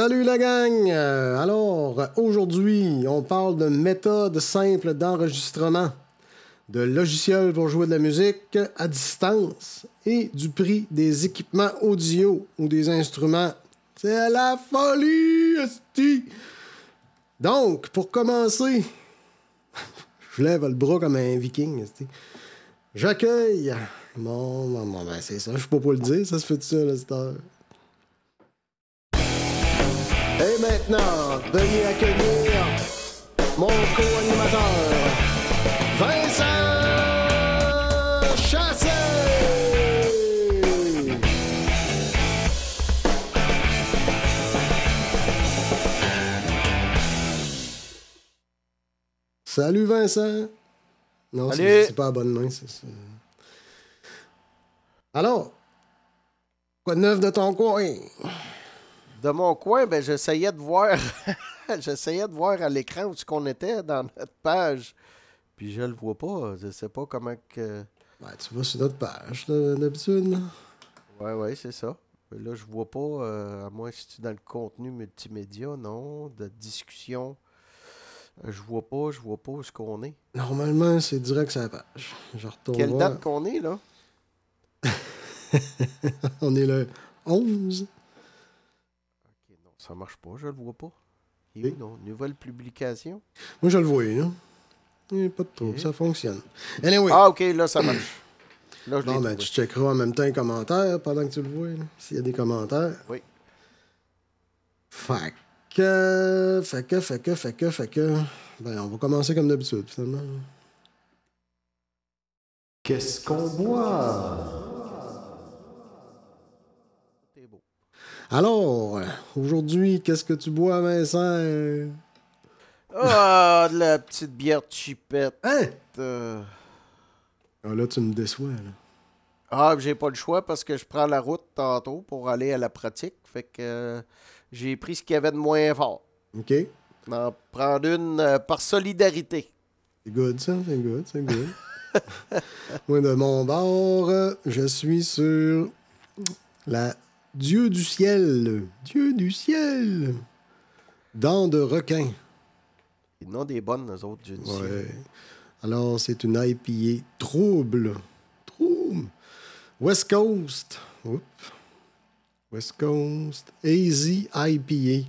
Salut la gang! Alors, aujourd'hui, on parle de méthode simple d'enregistrement, de logiciels pour jouer de la musique à distance et du prix des équipements audio ou des instruments. C'est la folie, esti! Donc, pour commencer, je lève le bras comme un viking, esti. J'accueille... Bon, ben c'est ça, je peux pas le dire, ça se fait tout seul, cette heure. Et maintenant, veuillez accueillir mon co-animateur, Vincent Chassé! Salut Vincent! Non, c'est pas à bonne main, c'est ça. Alors, quoi de neuf de ton coin? De mon coin, ben j'essayais de voir à l'écran où on était dans notre page. Puis je le vois pas. Je sais pas comment que. Ben, tu vas sur notre page, d'habitude. Ouais, c'est ça. Mais là, je vois pas, à moins que tu es dans le contenu multimédia, non, de discussion. Je vois pas où est-ce qu'on est. Normalement, c'est direct sur la page. Je retourne Quelle voir. date qu'on est, là? On est le 11. Ok, non, ça marche pas, je le vois pas. Et non, nouvelle publication. Moi, je le vois, là. Il n'y a pas de trouble, ça fonctionne. Anyway. Ah, ok, là, ça marche. Là, je bon, ben, tu checkeras en même temps les commentaires pendant que tu le vois, là, s'il y a des commentaires. Oui. Fait que... Ben, on va commencer comme d'habitude, finalement. Qu'est-ce qu'on boit? C'est beau. Alors, aujourd'hui, qu'est-ce que tu bois, Vincent? Ah, de la petite bière chipette. Hein? Ah, là, tu me déçois, là. Ah, j'ai pas le choix parce que je prends la route tantôt pour aller à la pratique. Fait que j'ai pris ce qu'il y avait de moins fort. OK. En prendre une par solidarité. C'est good, ça. C'est good. Moi, de mon bord, je suis sur la Dieu du ciel. Dieu du ciel. Dents de requin. Ils n'ont des bonnes, eux autres, Dieu du ciel. Ouais. Alors, c'est une IPA trouble. West Coast. Oups. West Coast. Easy IPA.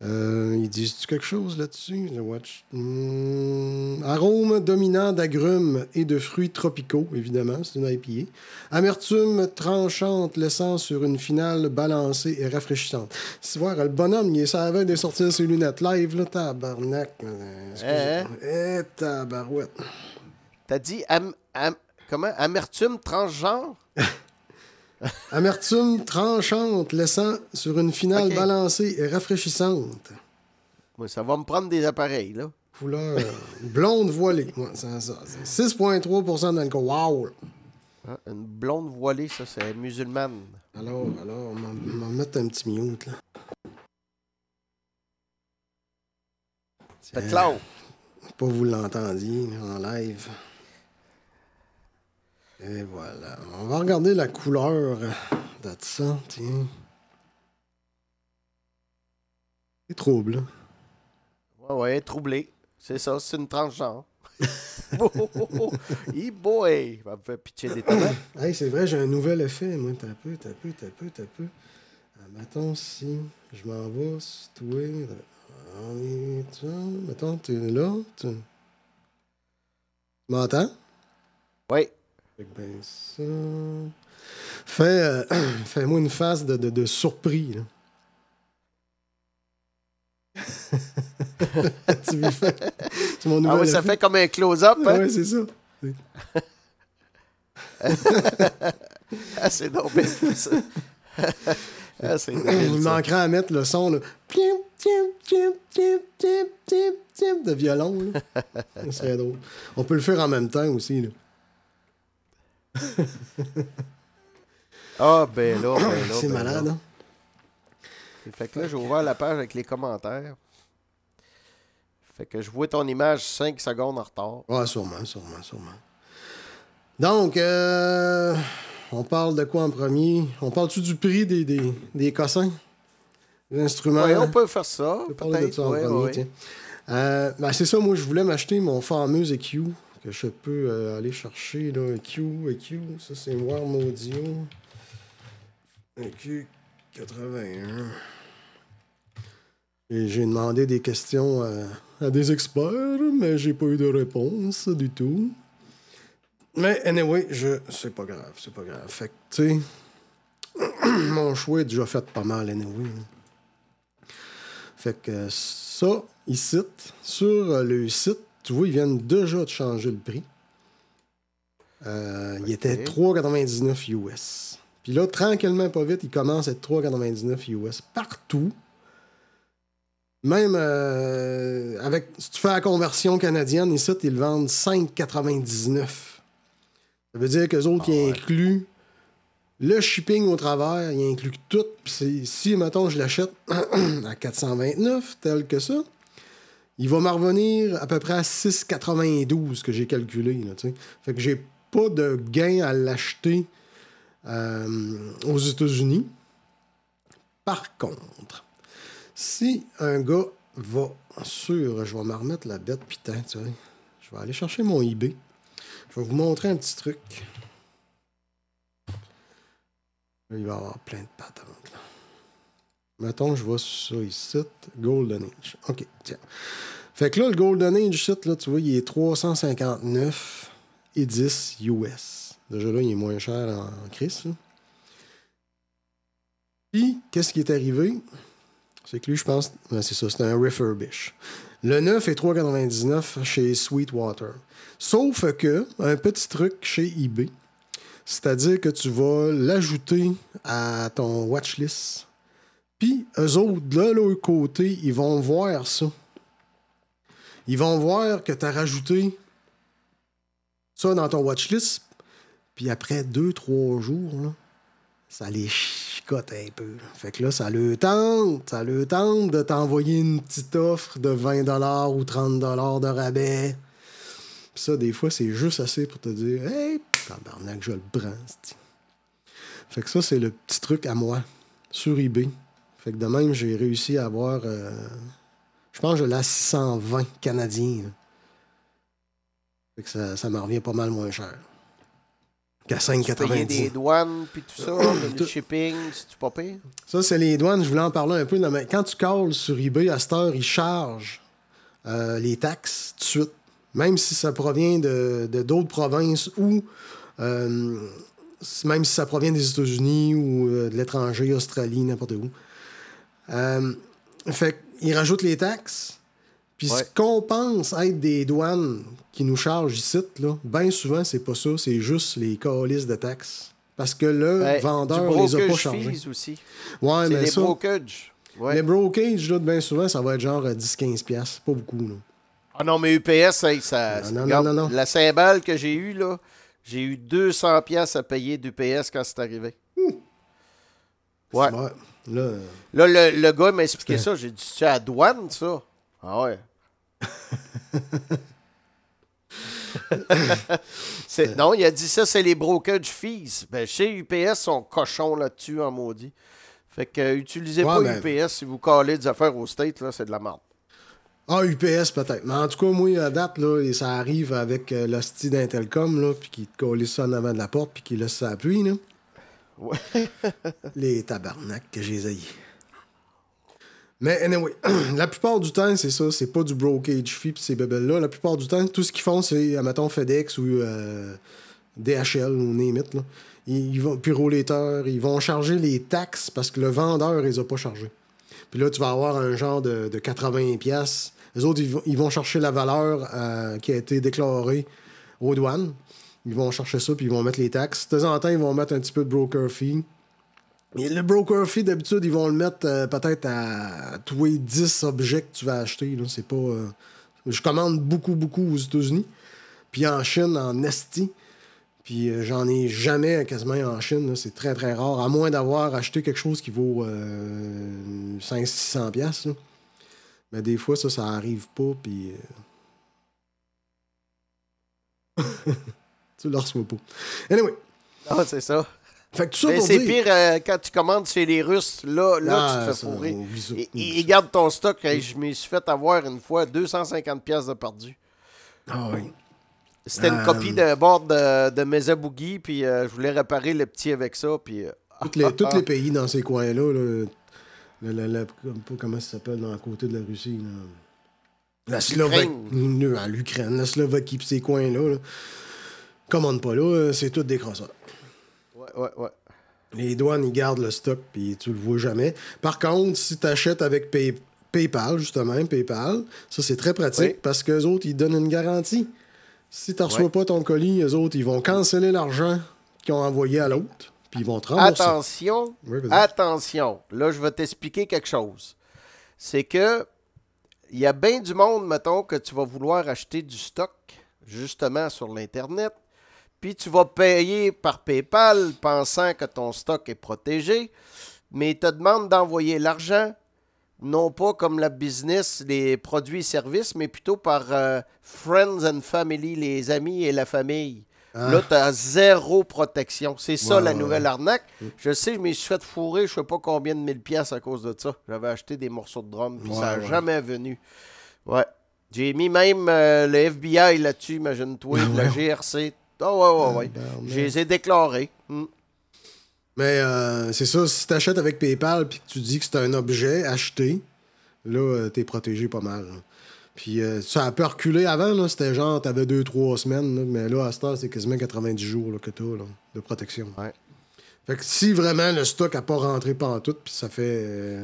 Ils disent-tu quelque chose là-dessus? Arôme dominant d'agrumes et de fruits tropicaux, évidemment, c'est une IPA. Amertume tranchante, laissant sur une finale balancée et rafraîchissante. C'est voir, le bonhomme, il savait de sortir ses lunettes live, là, tabarnak. Tabarouette. T'as dit comment? Amertume transgenre? Amertume tranchante, laissant sur une finale balancée et rafraîchissante. Moi, ça va me prendre des appareils, là. Couleur blonde voilée. Ouais, c'est ça. 6,3% d'alcool. Wow! Ah, une blonde voilée, ça, c'est musulmane. Alors, on va mettre un petit mute, là. C'est clair. Pas vous l'entendiez en live. Et voilà. On va regarder la couleur de ça. Tiens. C'est trouble. Ouais, troublé. C'est ça, c'est une transgenre. Boy! Va me faire pitcher des tomates. Hey, c'est vrai, j'ai un nouvel effet. Moi, t'as peu. Mettons si je m'en vais sur toi. Mettons, tu es là. Tu m'entends? Oui. Ben ça... Fais-moi une face de surpris. Là. Tu me fais... C'est mon nouvel ça fait comme un close-up, hein? Oui, c'est ça. C'est donc bien fou, ça. Il manquerait à mettre le son là. De violon. Là. Ça serait drôle. On peut le faire en même temps aussi. Là. Ben là. C'est malade, hein? Fait que là, j'ai ouvert la page avec les commentaires. Fait que je vois ton image 5 secondes en retard. Ouais, sûrement. Donc, on parle de quoi en premier? On parle-tu du prix des cossins? Les instruments. Oui, on peut faire ça. On peut parler de ça en Ouais, premier, ouais. tiens. Ben, c'est ça, moi, je voulais m'acheter mon fameux EQ que je peux aller chercher. Là. EQ, ça, c'est Warm Audio. EQ 81. Et j'ai demandé des questions à des experts, mais j'ai pas eu de réponse du tout. Mais anyway, c'est pas grave, c'est pas grave. Fait que, tu sais, mon choix est déjà fait pas mal anyway. Fait que ça, ici, sur le site, tu vois, ils viennent déjà de changer le prix. Il était 3,99 US. Puis là, tranquillement, pas vite, il commence à être 3,99 US partout. Même si tu fais la conversion canadienne, ici, ils le vendent 5,99. Ça veut dire qu'eux autres, ils incluent le shipping au travers, ils incluent tout. Puis si, mettons, je l'achète à 429, tel que ça, il va me revenir à peu près à 6,92 que j'ai calculé. Là, fait que j'ai pas de gain à l'acheter aux États-Unis. Par contre, si un gars va sur... Je vais me remettre la bête, putain, tu sais. Je vais aller chercher mon eBay. Je vais vous montrer un petit truc. Là, il va y avoir plein de patentes. Là. Mettons, je vais sur ça ici. Golden Age. OK, tiens. Fait que là, le Golden Age ici, là, tu vois, il est 359 et 10 US. Déjà là, il est moins cher en Christ. Puis, qu'est-ce qui est arrivé? C'est que lui, je pense... Ben, c'est ça, c'est un refurbish. Le 9 est 3,99 chez Sweetwater. Sauf que, un petit truc chez eBay, c'est-à-dire que tu vas l'ajouter à ton watchlist. Puis, eux autres, de l'autre côté, ils vont voir ça. Ils vont voir que tu as rajouté ça dans ton watchlist. Puis après 2-3 jours, là, ça les chicote un peu. Fait que là, ça le tente de t'envoyer une petite offre de 20$ ou 30$ de rabais. Puis ça, des fois, c'est juste assez pour te dire « Hey, tabarnak, je le prends. » Fait que ça, c'est le petit truc à moi, sur eBay. Fait que de même, j'ai réussi à avoir... je pense que je l'ai à 620 canadiens. Là. Fait que ça me revient pas mal moins cher. Qu'à 5,90. Tu payais des douanes puis tout ça, le shipping, si tu pas payé? Ça, c'est les douanes. Je voulais en parler un peu. Mais quand tu calls sur eBay, à cette heure, ils chargent les taxes tout de suite. Même si ça provient de d'autres provinces ou même si ça provient des États-Unis ou de l'étranger, Australie, n'importe où. Fait qu'ils rajoutent les taxes. Puis ce qu'on pense être des douanes qui nous chargent ici, là, bien souvent, c'est pas ça. C'est juste les calices de taxes. Parce que le vendeur les a pas chargés. Aussi. Ouais, c'est mais les ça, brokages. Ouais. les brokages, là, bien souvent, ça va être genre 10-15$. Pas beaucoup, là. Ah non, mais UPS, ça... Non. La cymbale que j'ai eue, là, j'ai eu 200$ à payer d'UPS quand c'est arrivé. Ouais. Là, le gars m'a expliqué ça. J'ai dit, c'est à la douane, ça? Ah ouais. Non, il a dit ça, c'est les brokerage fees. Ben, chez UPS, sont cochons là-dessus, en maudit. Fait que utilisez pas UPS si vous collez des affaires au State, là, c'est de la merde. Ah, UPS peut-être. Mais en tout cas, moi, à date, là, et ça arrive avec l'hostie d'Intelcom, là, puis qui te colle ça en avant de la porte, puis qui laisse ça appuie, là. Ouais. Les tabarnak que j'ai haïs. Mais anyway, la plupart du temps, c'est ça. C'est pas du brokerage fee pis ces bébelles-là. La plupart du temps, tout ce qu'ils font, c'est, mettons, FedEx ou DHL ou name it, là. Ils vont, puis Rollator, ils vont charger les taxes parce que le vendeur, les a pas chargés. Puis là, tu vas avoir un genre de 80$. Les autres, ils vont chercher la valeur qui a été déclarée aux douanes. Ils vont chercher ça, puis ils vont mettre les taxes. De temps en temps, ils vont mettre un petit peu de broker fee. Et le broker fee, d'habitude, ils vont le mettre peut-être à tous les 10 objets que tu vas acheter. Là. C'est pas... je commande beaucoup aux États-Unis. Puis en Chine, en esti. Puis j'en ai jamais quasiment en Chine. Là. C'est très, très rare. À moins d'avoir acheté quelque chose qui vaut 500-600$. Mais des fois, ça arrive pas. Puis... tu le reçois pas. Anyway. Ah, c'est ça. Fait que tout ça mais pour c'est dire... pire quand tu commandes chez les Russes. Là tu te fais fourrer. Ils gardent ton stock. Je me suis fait avoir une fois 250$ de perdu. Ah oui. C'était une copie d'un board de Mesa Boogie, puis je voulais réparer le petit avec ça. Puis, tous les pays dans ces coins-là, comment ça s'appelle dans le côté de la Russie? Là? La Slovaquie. L'Ukraine, la Slovaquie, puis ces coins-là. Là. Commande pas là, c'est tout des crosseurs. Ouais. Les douanes, ils gardent le stock, puis tu le vois jamais. Par contre, si tu achètes avec PayPal, justement, ça c'est très pratique parce qu'eux autres, ils donnent une garantie. Si tu ne reçois pas ton colis, eux autres, ils vont canceller l'argent qu'ils ont envoyé à l'autre, puis ils vont te rembourser. Attention. Là, je vais t'expliquer quelque chose. C'est que il y a bien du monde, mettons, que tu vas vouloir acheter du stock, justement, sur l'Internet, puis tu vas payer par PayPal pensant que ton stock est protégé, mais ils te demandent d'envoyer l'argent, non pas comme la business, les produits et services, mais plutôt par friends and family, les amis et la famille. Là, tu as zéro protection. C'est ça la nouvelle arnaque. Je sais, je me suis fait fourrer, je ne sais pas combien de 1000$ à cause de ça. J'avais acheté des morceaux de drum, puis ça n'a jamais venu. Ouais. J'ai mis même le FBI là-dessus, imagine-toi, la GRC. Ouais. Je les ai déclarés. Mais c'est ça, si tu achètes avec PayPal puis que tu dis que c'est un objet acheté, là, t'es protégé pas mal. Là. Puis ça a pu reculer avant, là, c'était genre, t'avais 2-3 semaines, là, mais là, à cette heure, c'est quasiment 90 jours là, que t'as là, de protection. Ouais. Fait que si vraiment le stock n'a pas rentré pantoute, puis ça fait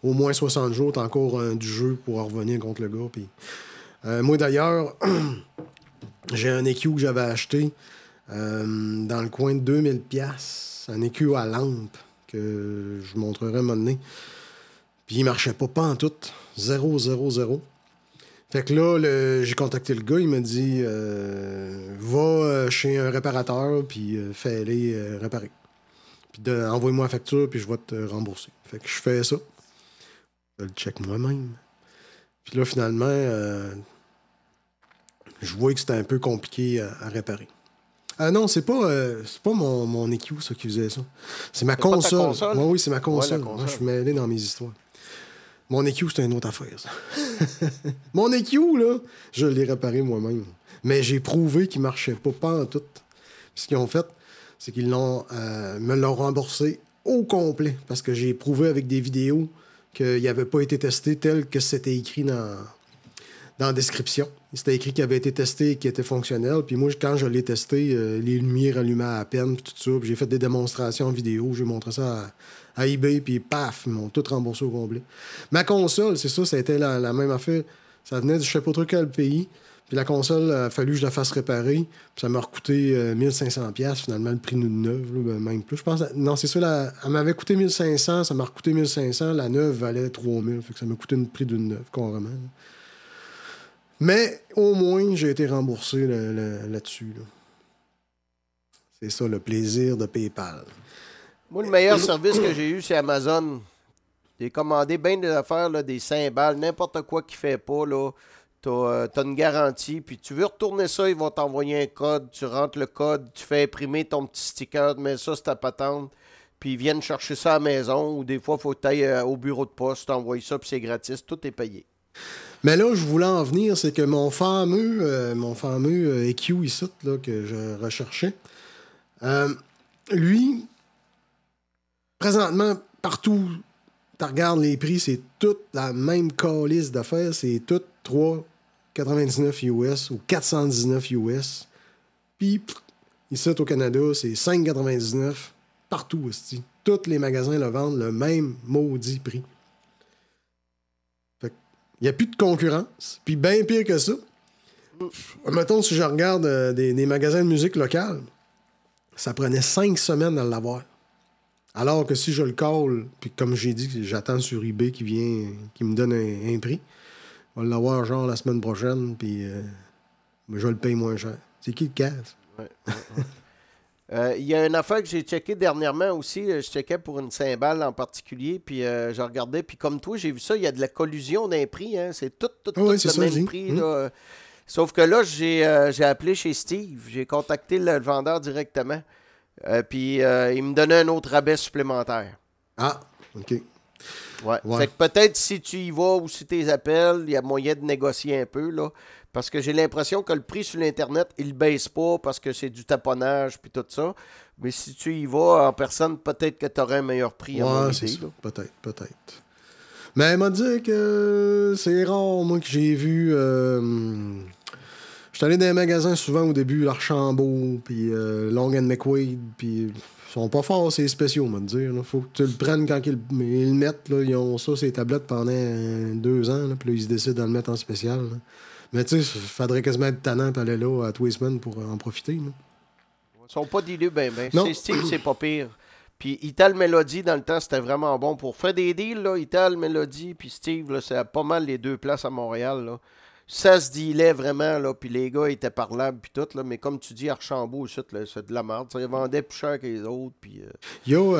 au moins 60 jours, t'as encore du jeu pour en revenir contre le gars. Puis, moi, d'ailleurs, j'ai un EQ que j'avais acheté dans le coin de 2000$. Un EQ à lampe que je vous montrerai un moment donné. Puis il marchait pas pantoute. 0. Fait que là, j'ai contacté le gars, il m'a dit va chez un réparateur, puis fais-les réparer. Puis envoie-moi la facture, puis je vais te rembourser. Fait que je fais ça. Je le check moi-même. Puis là, finalement, je vois que c'était un peu compliqué à réparer. Non, c'est pas mon EQ, ça, qui faisait ça. C'est ma console. Oui, c'est ma console. Moi, je suis mêlé dans mes histoires. Mon EQ, c'est une autre affaire, ça. Mon EQ, là, je l'ai réparé moi-même. Mais j'ai prouvé qu'il marchait pas en tout. Puis ce qu'ils ont fait, c'est qu'ils me l'ont remboursé au complet. Parce que j'ai prouvé avec des vidéos qu'il n'avait pas été testé tel que c'était écrit dans la description. C'était écrit qu'il avait été testé et qu'il était fonctionnel. Puis moi, quand je l'ai testé, les lumières allumaient à peine, puis tout ça. Puis j'ai fait des démonstrations vidéo. J'ai montré ça à eBay, puis paf, ils m'ont tout remboursé au complet. Ma console, c'est ça, ça a été la même affaire. Ça venait de je sais pas trop quel pays. Puis la console, il a fallu que je la fasse réparer. Puis ça m'a recouté 1500$, finalement, le prix d'une neuve, là, même plus. Je pense, non, c'est ça, elle m'avait coûté 1500, ça m'a recouté 1500. La neuve valait 3000, fait que ça m'a coûté le prix d'une neuve, carrément. Là. Mais au moins, j'ai été remboursé là-dessus. Là. C'est ça, le plaisir de PayPal. Moi, le meilleur service que j'ai eu, c'est Amazon. J'ai commandé bien des affaires, là, des cymbales, n'importe quoi qui ne fait pas. T'as une garantie, puis tu veux retourner ça, ils vont t'envoyer un code. Tu rentres le code, tu fais imprimer ton petit sticker, tu mets ça sur ta patente, puis ils viennent chercher ça à la maison, ou des fois, il faut que tu ailles au bureau de poste, t'envoies ça, puis c'est gratis, tout est payé. Mais là, je voulais en venir, c'est que mon fameux EQ ici, là, que je recherchais, lui, présentement, partout, tu regardes les prix, c'est toute la même calice d'affaires, c'est tout 3,99 US ou 419 US. Puis, ici, au Canada, c'est 5,99 partout aussi. Tous les magasins le vendent le même maudit prix. Il n'y a plus de concurrence. Puis bien pire que ça. Mettons, si je regarde des magasins de musique locale, ça prenait 5 semaines à l'avoir. Alors que si je le call, puis comme j'ai dit, j'attends sur eBay qui me donne un prix, on va l'avoir genre la semaine prochaine, puis je le paye moins cher. C'est qui le casse? Il y a une affaire que j'ai checké dernièrement aussi. Je checkais pour une cymbale en particulier, puis je regardais. Puis comme toi, j'ai vu ça, il y a de la collusion d'un prix. Hein, c'est tout le même prix. Là. Sauf que là, j'ai appelé chez Steve. J'ai contacté le vendeur directement. Puis il me donnait un autre rabais supplémentaire. Ah, OK. Ouais. Fait que peut-être si tu y vas ou si tu les appelles, il y a moyen de négocier un peu, là. Parce que j'ai l'impression que le prix sur l'Internet, il ne baisse pas parce que c'est du taponnage puis tout ça. Mais si tu y vas en personne, peut-être que tu aurais un meilleur prix à mon idée. Peut-être. Mais elle m'a dit que c'est rare, moi, que j'ai vu... Je suis allé dans les magasins souvent au début, l'Archambault, puis Long and McQuaid, puis... Ils sont pas forts, ces spéciaux, on va te dire. Là. Faut que tu le prennes quand ils le mettent. Là. Ils ont ça, ces tablettes, pendant 2 ans. Là, puis là, ils se décident de le mettre en spécial. Là. Mais tu sais, il faudrait quasiment être tannant pour aller là à tous les semaines pour en profiter. Là. Ils sont pas dilus, ben. C'est Steve, c'est pas pire. Puis Ital Melody, dans le temps, c'était vraiment bon. Pour faire des deals, là, Ital Melody, puis Steve, là, c'est pas mal les deux places à Montréal. Là. Ça se dealait vraiment, là, puis les gars étaient parlables, puis tout, là, mais comme tu dis, Archambault, c'est de la merde. Ils vendaient plus cher que les autres, puis... Yo,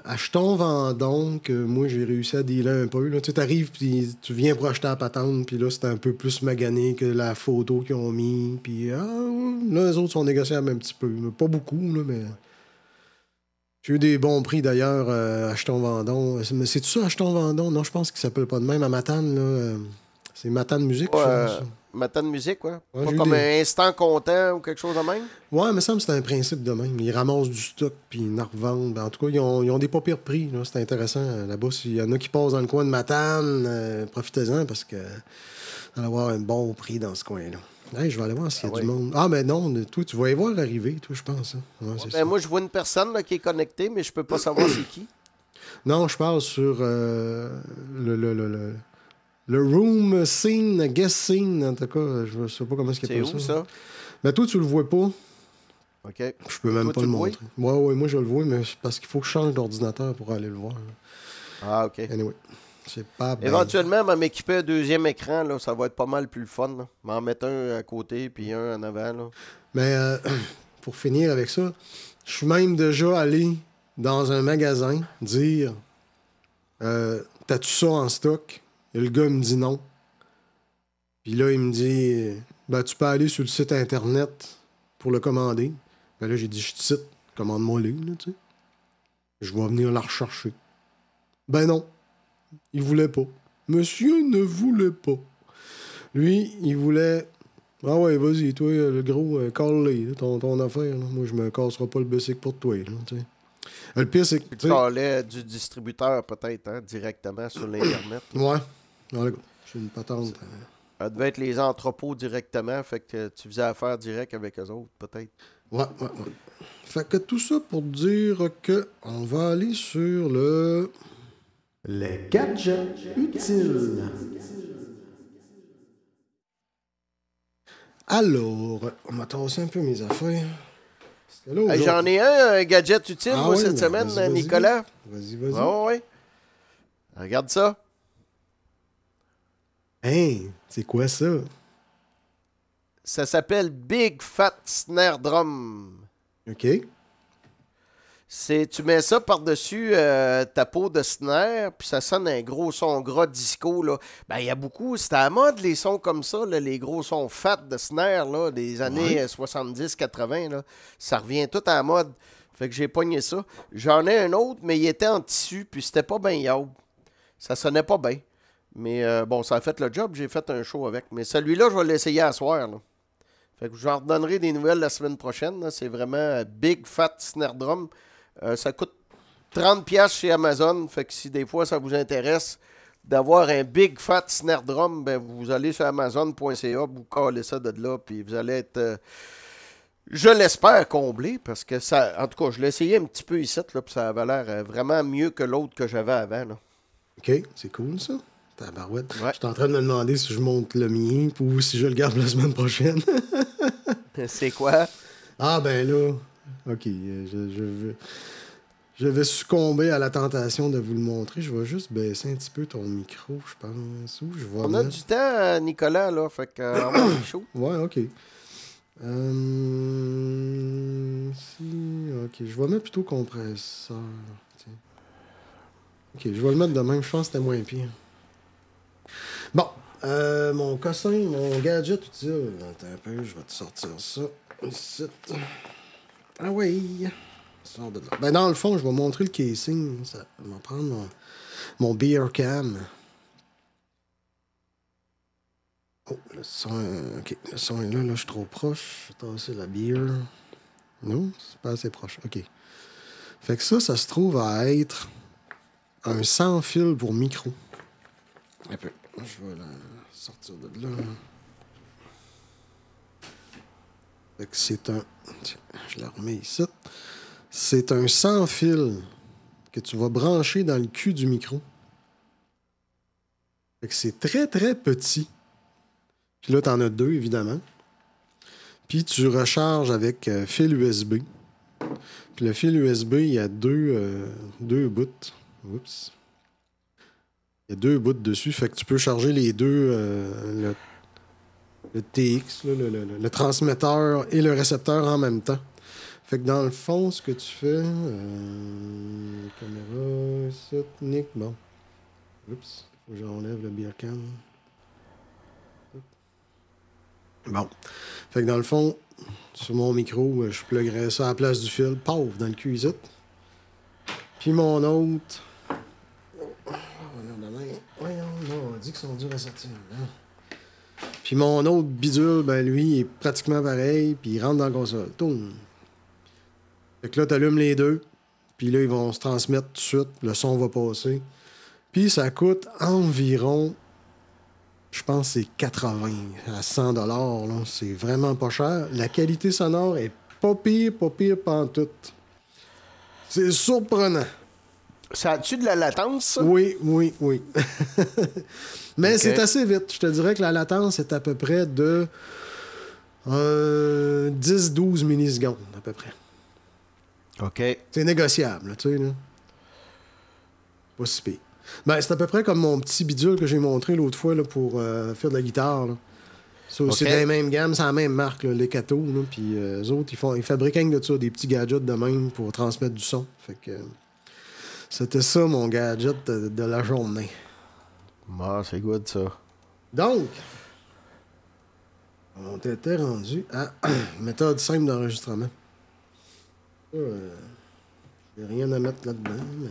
achetons, vendons, que moi, j'ai réussi à dealer un peu. Tu arrives, puis tu viens pour acheter la patente, puis là, c'est un peu plus magané que la photo qu'ils ont mis, puis là, les autres sont négociables un petit peu. Pas beaucoup, là, mais... J'ai eu des bons prix, d'ailleurs, achetons, vendons. Mais c'est-tu ça, achetons, vendons? Non, je pense qu'il s'appelle pas de même. À Matane, là... C'est Matane Musique, je pense. Matane Musique, ouais. Pas comme un instant comptant ou quelque chose de même? Ouais, mais ça me semble que c'est un principe de même. Ils ramassent du stock, puis ils en revendent. En tout cas, ils ont des pas pires prix. Là. C'est intéressant. Là-bas, s'il y en a qui passent dans le coin de Matane, profitez-en, parce que on va avoir un bon prix dans ce coin-là. Hey, je vais aller voir s'il y a du monde. Ah, mais non, toi, tu vas y voir arriver, toi, je pense. Hein. Ouais, ça. Moi, je vois une personne là, qui est connectée, mais je peux pas savoir c'est qui. Non, je parle sur le room scene, guest scene, en tout cas, je ne sais pas comment est-ce qu'il appelle ça. C'est où, ça? Mais toi, tu le vois pas. OK. Je peux même pas le montrer. Ouais, moi, je le vois, mais parce qu'il faut que je change d'ordinateur pour aller le voir. Ah, OK. Anyway, c'est pas bien. Éventuellement, m'équiper un deuxième écran, là, ça va être pas mal plus le fun. Là. M'en mettre un à côté, puis un en avant. Là. Mais pour finir avec ça, je suis même déjà allé dans un magasin dire t'as-tu ça en stock? Et le gars me dit non. Puis là, il me dit tu peux aller sur le site internet pour le commander. Ben là, j'ai dit je te cite, commande-moi le, là, tu sais. Je vais venir la rechercher. Ben non. Il voulait pas. Monsieur ne voulait pas. Lui, il voulait. Ah ouais, vas-y, toi, le gros, call-les, ton affaire. Là. Moi, je me casserai pas le basic pour toi, là, tu sais. Le pire, c'est que. Tu parlais du distributeur, peut-être, hein, directement sur l'Internet. Ouais. J'ai une patente. Ça devait être les entrepôts directement, fait que tu faisais affaire direct avec eux autres, peut-être. Ouais. Fait que tout ça pour dire que on va aller sur les gadgets utiles. Alors, on m'a tassé un peu mes affaires. Là, j'en ai un gadget utile, moi, cette semaine, vas-y, Nicolas. Vas-y. Oui. Regarde ça. Hein, c'est quoi ça? Ça s'appelle Big Fat Snare Drum. OK. Tu mets ça par-dessus ta peau de snare, puis ça sonne un gros son gras disco. Là. Ben, il y a beaucoup, c'était à la mode les sons comme ça, là, les gros sons fat de snare là, des années 70-80. Là. Ça revient tout à la mode. Fait que j'ai pogné ça. J'en ai un autre, mais il était en tissu, puis c'était pas bien yaob. Ça sonnait pas bien. Mais bon, ça a fait le job, j'ai fait un show avec. Mais celui-là, je vais l'essayer à soir. Là. Fait que je vous redonnerai des nouvelles la semaine prochaine. Là. C'est vraiment Big Fat Snare Drum. Ça coûte 30$ chez Amazon. Fait que si des fois ça vous intéresse d'avoir un Big Fat Snare Drum, ben vous allez sur Amazon.ca, vous collez ça de là, puis vous allez être, je l'espère, comblé, parce que ça, en tout cas, je l'ai essayé un petit peu ici, là, puis ça avait l'air vraiment mieux que l'autre que j'avais avant. Là. OK, c'est cool ça. Tabarouette. Ouais. Je suis en train de me demander si je monte le mien ou si je le garde la semaine prochaine. C'est quoi? Ah ben là, OK, je vais succomber à la tentation de vous le montrer. Je vais juste baisser un petit peu ton micro, je pense. On a du temps, Nicolas, là, fait qu'on va être chaud. Ouais, OK. OK, je vais mettre plutôt compresseur. Tiens. OK, je vais le mettre de même. Je pense que c'était moins pire. Bon, mon cossin, mon gadget utile. Attends un peu, je vais te sortir ça. Ici. Ah oui. sort de là. Ben, dans le fond, je vais montrer le casing. Ça va prendre mon beer cam. Oh, le son... OK, le son est là. Là, je suis trop proche. Je vais tasser la bière. Non, c'est pas assez proche. OK. Fait que ça se trouve à être un sans fil pour micro. Un peu. Je vais la sortir de là. Fait que c'est un... Tiens, je la remets ici. C'est un sans fil que tu vas brancher dans le cul du micro. Fait que c'est très, très petit. Puis là, t'en as deux, évidemment. Puis tu recharges avec fil USB. Puis le fil USB, il y a deux bouts. Oups. Il y a deux bouts dessus. Fait que tu peux charger les deux, le TX, là, le transmetteur et le récepteur en même temps. Fait que dans le fond, ce que tu fais... caméra, set, Nick, bon. Oups, faut que j'enlève le beer can. Bon. Fait que dans le fond, sur mon micro, je pluggerais ça à la place du fil, paf, dans le cuisine. Puis mon autre... Voyons, on dit qu'ils sont durs à sortir. Hein? Puis mon autre bidule, ben lui, il est pratiquement pareil, puis il rentre dans la console. Toum. Fait que là, t'allumes les deux, puis là, ils vont se transmettre tout de suite, le son va passer. Puis ça coûte environ, je pense que c'est 80 à 100 $. Là. C'est vraiment pas cher. La qualité sonore est pas pire pantoute. C'est surprenant. Ça a-tu de la latence, ça? Oui. Mais okay. C'est assez vite. Je te dirais que la latence est à peu près de 10-12 millisecondes, à peu près. OK. C'est négociable, tu sais, là. Pas si pire. Ben, c'est à peu près comme mon petit bidule que j'ai montré l'autre fois là, pour faire de la guitare. Là. Ça, okay. C'est dans les mêmes gammes, c'est la même marque, là, les Cato. Puis eux autres, ils fabriquent de ça, des petits gadgets de même pour transmettre du son. Fait que c'était ça, mon gadget de la journée. Ah, c'est good, ça. Donc, on était rendu à méthode simple d'enregistrement. Je n'ai rien à mettre là-dedans, mais...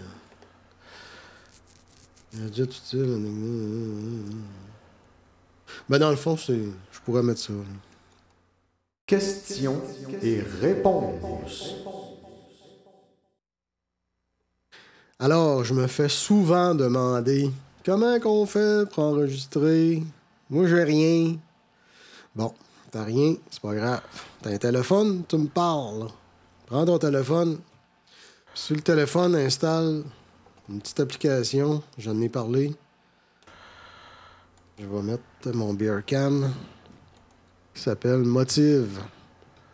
Gadget utile. Ben, dans le fond, je pourrais mettre ça. Là. Questions et réponses. Alors, je me fais souvent demander comment qu'on fait pour enregistrer. Moi, j'ai rien. Bon, t'as rien, c'est pas grave. T'as un téléphone, tu me parles. Prends ton téléphone. Sur le téléphone, installe une petite application. J'en ai parlé. Je vais mettre mon beer cam qui s'appelle Motive.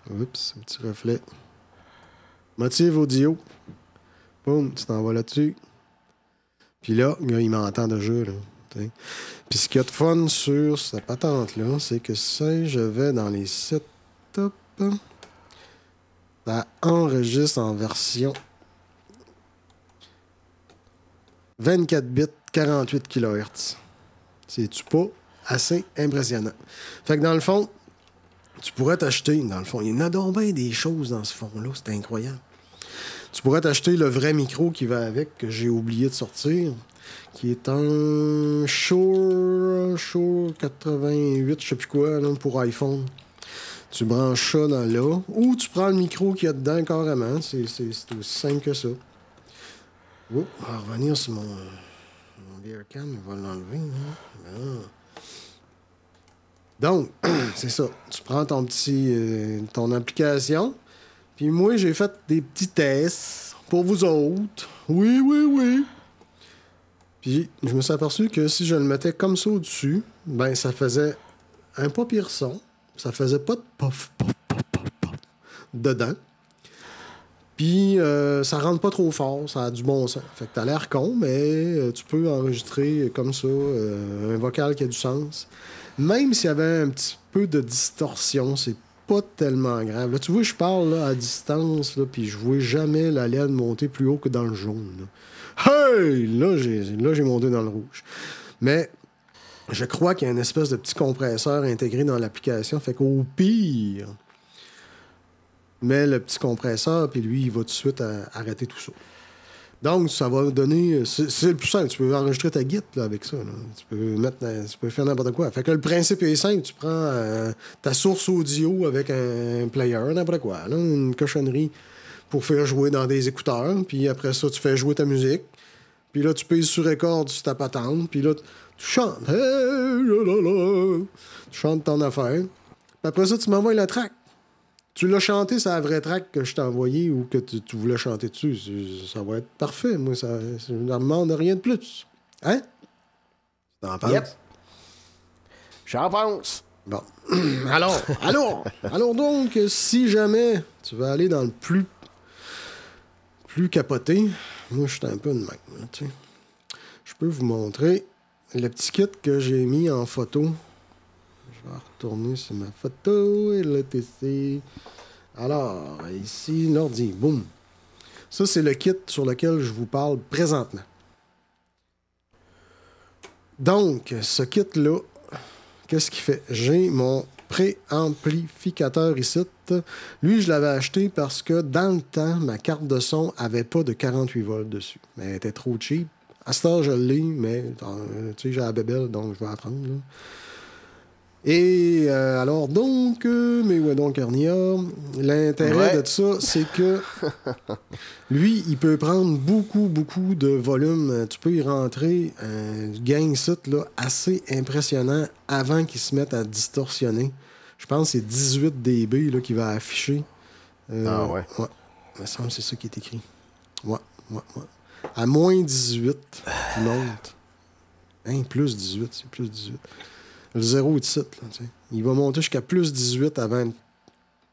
Oups, un petit reflet. Motive Audio. Boum, tu t'en vas là-dessus. Puis là, il m'entend déjà, là. T'sais. Puis ce qu'il y a de fun sur cette patente-là, c'est que si je vais dans les setups, ça enregistre en version 24 bits, 48 kHz. C'est-tu pas assez impressionnant? Fait que dans le fond, tu pourrais t'acheter, dans le fond, il y en a donc bien des choses dans ce fond-là, c'est incroyable. Tu pourrais t'acheter le vrai micro qui va avec, que j'ai oublié de sortir, qui est un Shure 88, je sais plus quoi, là, pour iPhone. Tu branches ça dans là, ou tu prends le micro qu'il y a dedans carrément, c'est aussi simple que ça. Oh, on va revenir sur mon beer cam, on va l'enlever. Hein? Ah. Donc, c'est ça. Tu prends ton application. Puis moi, j'ai fait des petits tests pour vous autres. Oui. Puis je me suis aperçu que si je le mettais comme ça au-dessus, ben ça faisait un pas pire son. Ça faisait pas de pof dedans. Puis ça rentre pas trop fort, ça a du bon sens. Fait que t'as l'air con, mais tu peux enregistrer comme ça un vocal qui a du sens. Même s'il y avait un petit peu de distorsion, c'est pas tellement grave. Là, tu vois, je parle là, à distance, là, puis je vois jamais la LED monter plus haut que dans le jaune. Là. Hey! Là, j'ai monté dans le rouge. Mais je crois qu'il y a une espèce de petit compresseur intégré dans l'application. Fait qu'au pire, mets le petit compresseur, puis lui, il va tout de suite arrêter tout ça. Donc, ça va donner... C'est le plus simple. Tu peux enregistrer ta guitare là, avec ça. Là. Tu peux faire n'importe quoi. Fait que le principe est simple. Tu prends ta source audio avec un player, n'importe quoi. Là, une cochonnerie pour faire jouer dans des écouteurs. Puis après ça, tu fais jouer ta musique. Puis là, tu pèses sur record sur ta patente. Puis là, tu chantes. Hey, là, là, là. Tu chantes ton affaire. Puis après ça, tu m'envoies la track. Tu l'as chanté, c'est la vraie track que je t'ai envoyée ou que tu voulais chanter dessus. Ça va être parfait. Moi, ça ne me demande rien de plus. Hein? T'en penses? Yep. J'en pense. Bon. Alors donc, si jamais tu veux aller dans le plus capoté, moi, je suis un peu de même. Là, tu sais. Je peux vous montrer le petit kit que j'ai mis en photo. Je vais retourner sur ma photo et le tester. Alors, ici, l'ordi. Boum. Ça, c'est le kit sur lequel je vous parle présentement. Donc, ce kit-là, qu'est-ce qu'il fait? J'ai mon préamplificateur ici. Lui, je l'avais acheté parce que dans le temps, ma carte de son avait pas de 48 volts dessus. Mais elle était trop cheap. À ce temps, je l'ai, mais tu sais, j'ai la bébelle, donc je vais apprendre. Là. Et alors, donc, mais ouais, donc, Hernia, l'intérêt de ça, c'est que lui, il peut prendre beaucoup de volume. Tu peux y rentrer un gain site là, assez impressionnant avant qu'il se mette à distorsionner. Je pense que c'est 18 dB là, qu'il va afficher. Ah ouais? Ouais. Il me semble que c'est ça qui est écrit. Ouais. À moins 18, il monte. Hein, plus 18, c'est plus 18. Le 0 est ici, là, tu sais. Il va monter jusqu'à plus 18 avant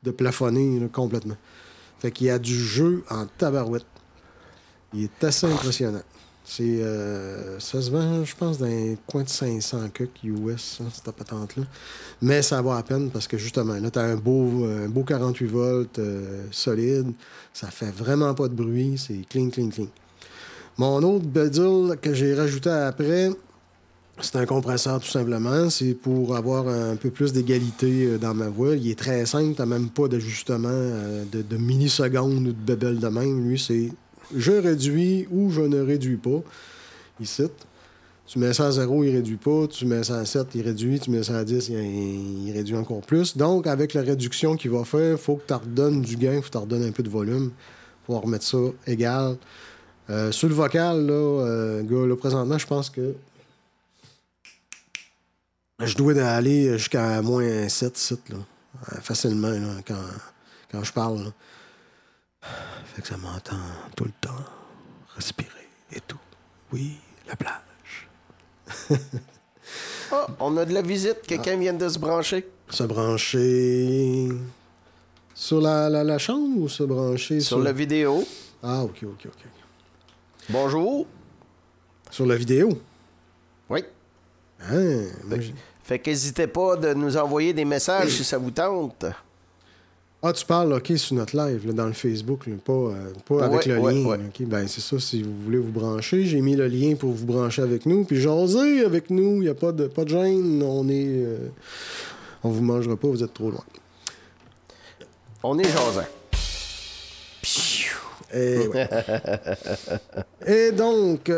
de plafonner là, complètement. Fait qu'il y a du jeu en tabarouette. Il est assez impressionnant. C'est, ça se vend, je pense, dans un coin de 500 US, hein, cette patente-là. Mais ça va à peine parce que, justement, là, tu as un beau 48 volts solide. Ça fait vraiment pas de bruit. C'est clean. Mon autre bedule que j'ai rajouté après... C'est un compresseur, tout simplement. C'est pour avoir un peu plus d'égalité dans ma voix. Il est très simple. Tu n'as même pas d'ajustement de millisecondes ou de bébelle de même. Lui, c'est je réduis ou je ne réduis pas. Ici. Tu mets ça à 0, il ne réduit pas. Tu mets ça à 7, il réduit. Tu mets ça à 10, il réduit encore plus. Donc, avec la réduction qu'il va faire, il faut que tu redonnes du gain, il faut que tu redonnes un peu de volume pour remettre ça égal. Sur le vocal, là, présentement, je pense que je dois aller jusqu'à moins 7 sites, là. Facilement, là, quand je parle. Là. Fait que ça m'entend tout le temps. Respirer et tout. Oui, la plage. Oh, on a de la visite. Quelqu'un vient de se brancher. Se brancher sur la chambre ou se brancher sur la vidéo? Ah, OK. Bonjour. Sur la vidéo? Oui. Fait qu'hésitez pas de nous envoyer des messages si ça vous tente. Ah, tu parles, OK, sur notre live, là, dans le Facebook, là, pas avec le lien. Ouais. OK, ben c'est ça, si vous voulez vous brancher, j'ai mis le lien pour vous brancher avec nous. Puis jasez avec nous, il n'y a pas de gêne, on vous mangera pas, vous êtes trop loin. On est jasant. Et, ouais. Et donc,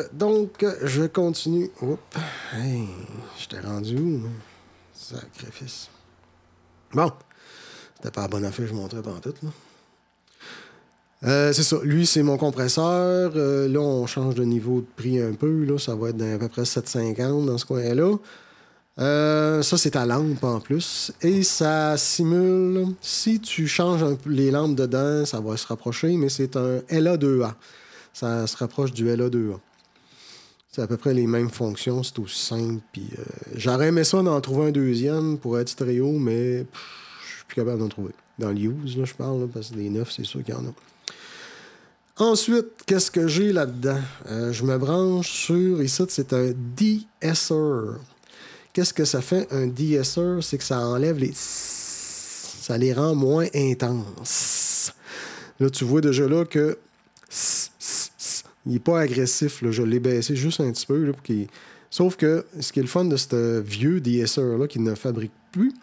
je continue. Oups. Hey, j'étais rendu où? Sacrifice. Bon. C'était pas la bonne affaire, je montrais pas en tête, là. C'est ça. Lui, c'est mon compresseur. Là, on change de niveau de prix un peu. Là. Ça va être à peu près 7,50 dans ce coin-là. Ça, c'est ta lampe en plus. Et ça simule... Si tu changes les lampes dedans, ça va se rapprocher, mais c'est un LA2A. Ça se rapproche du LA2A. C'est à peu près les mêmes fonctions. C'est aussi simple. Puis, j'aurais aimé ça d'en trouver un deuxième pour être stéréo, mais je suis plus capable d'en trouver. Dans le use, là, je parle, là, parce que les neufs, c'est sûr qu'il y en a. Ensuite, qu'est-ce que j'ai là-dedans? Je me branche sur... Ici, c'est un de-esser. Qu'est-ce que ça fait, un de-esser? C'est que ça enlève les... Ça les rend moins intenses. Là, tu vois déjà là que... Il n'est pas agressif. Là. Je l'ai baissé juste un petit peu. Là, Sauf que ce qui est le fun de ce vieux de-esser-là qui ne fabrique plus,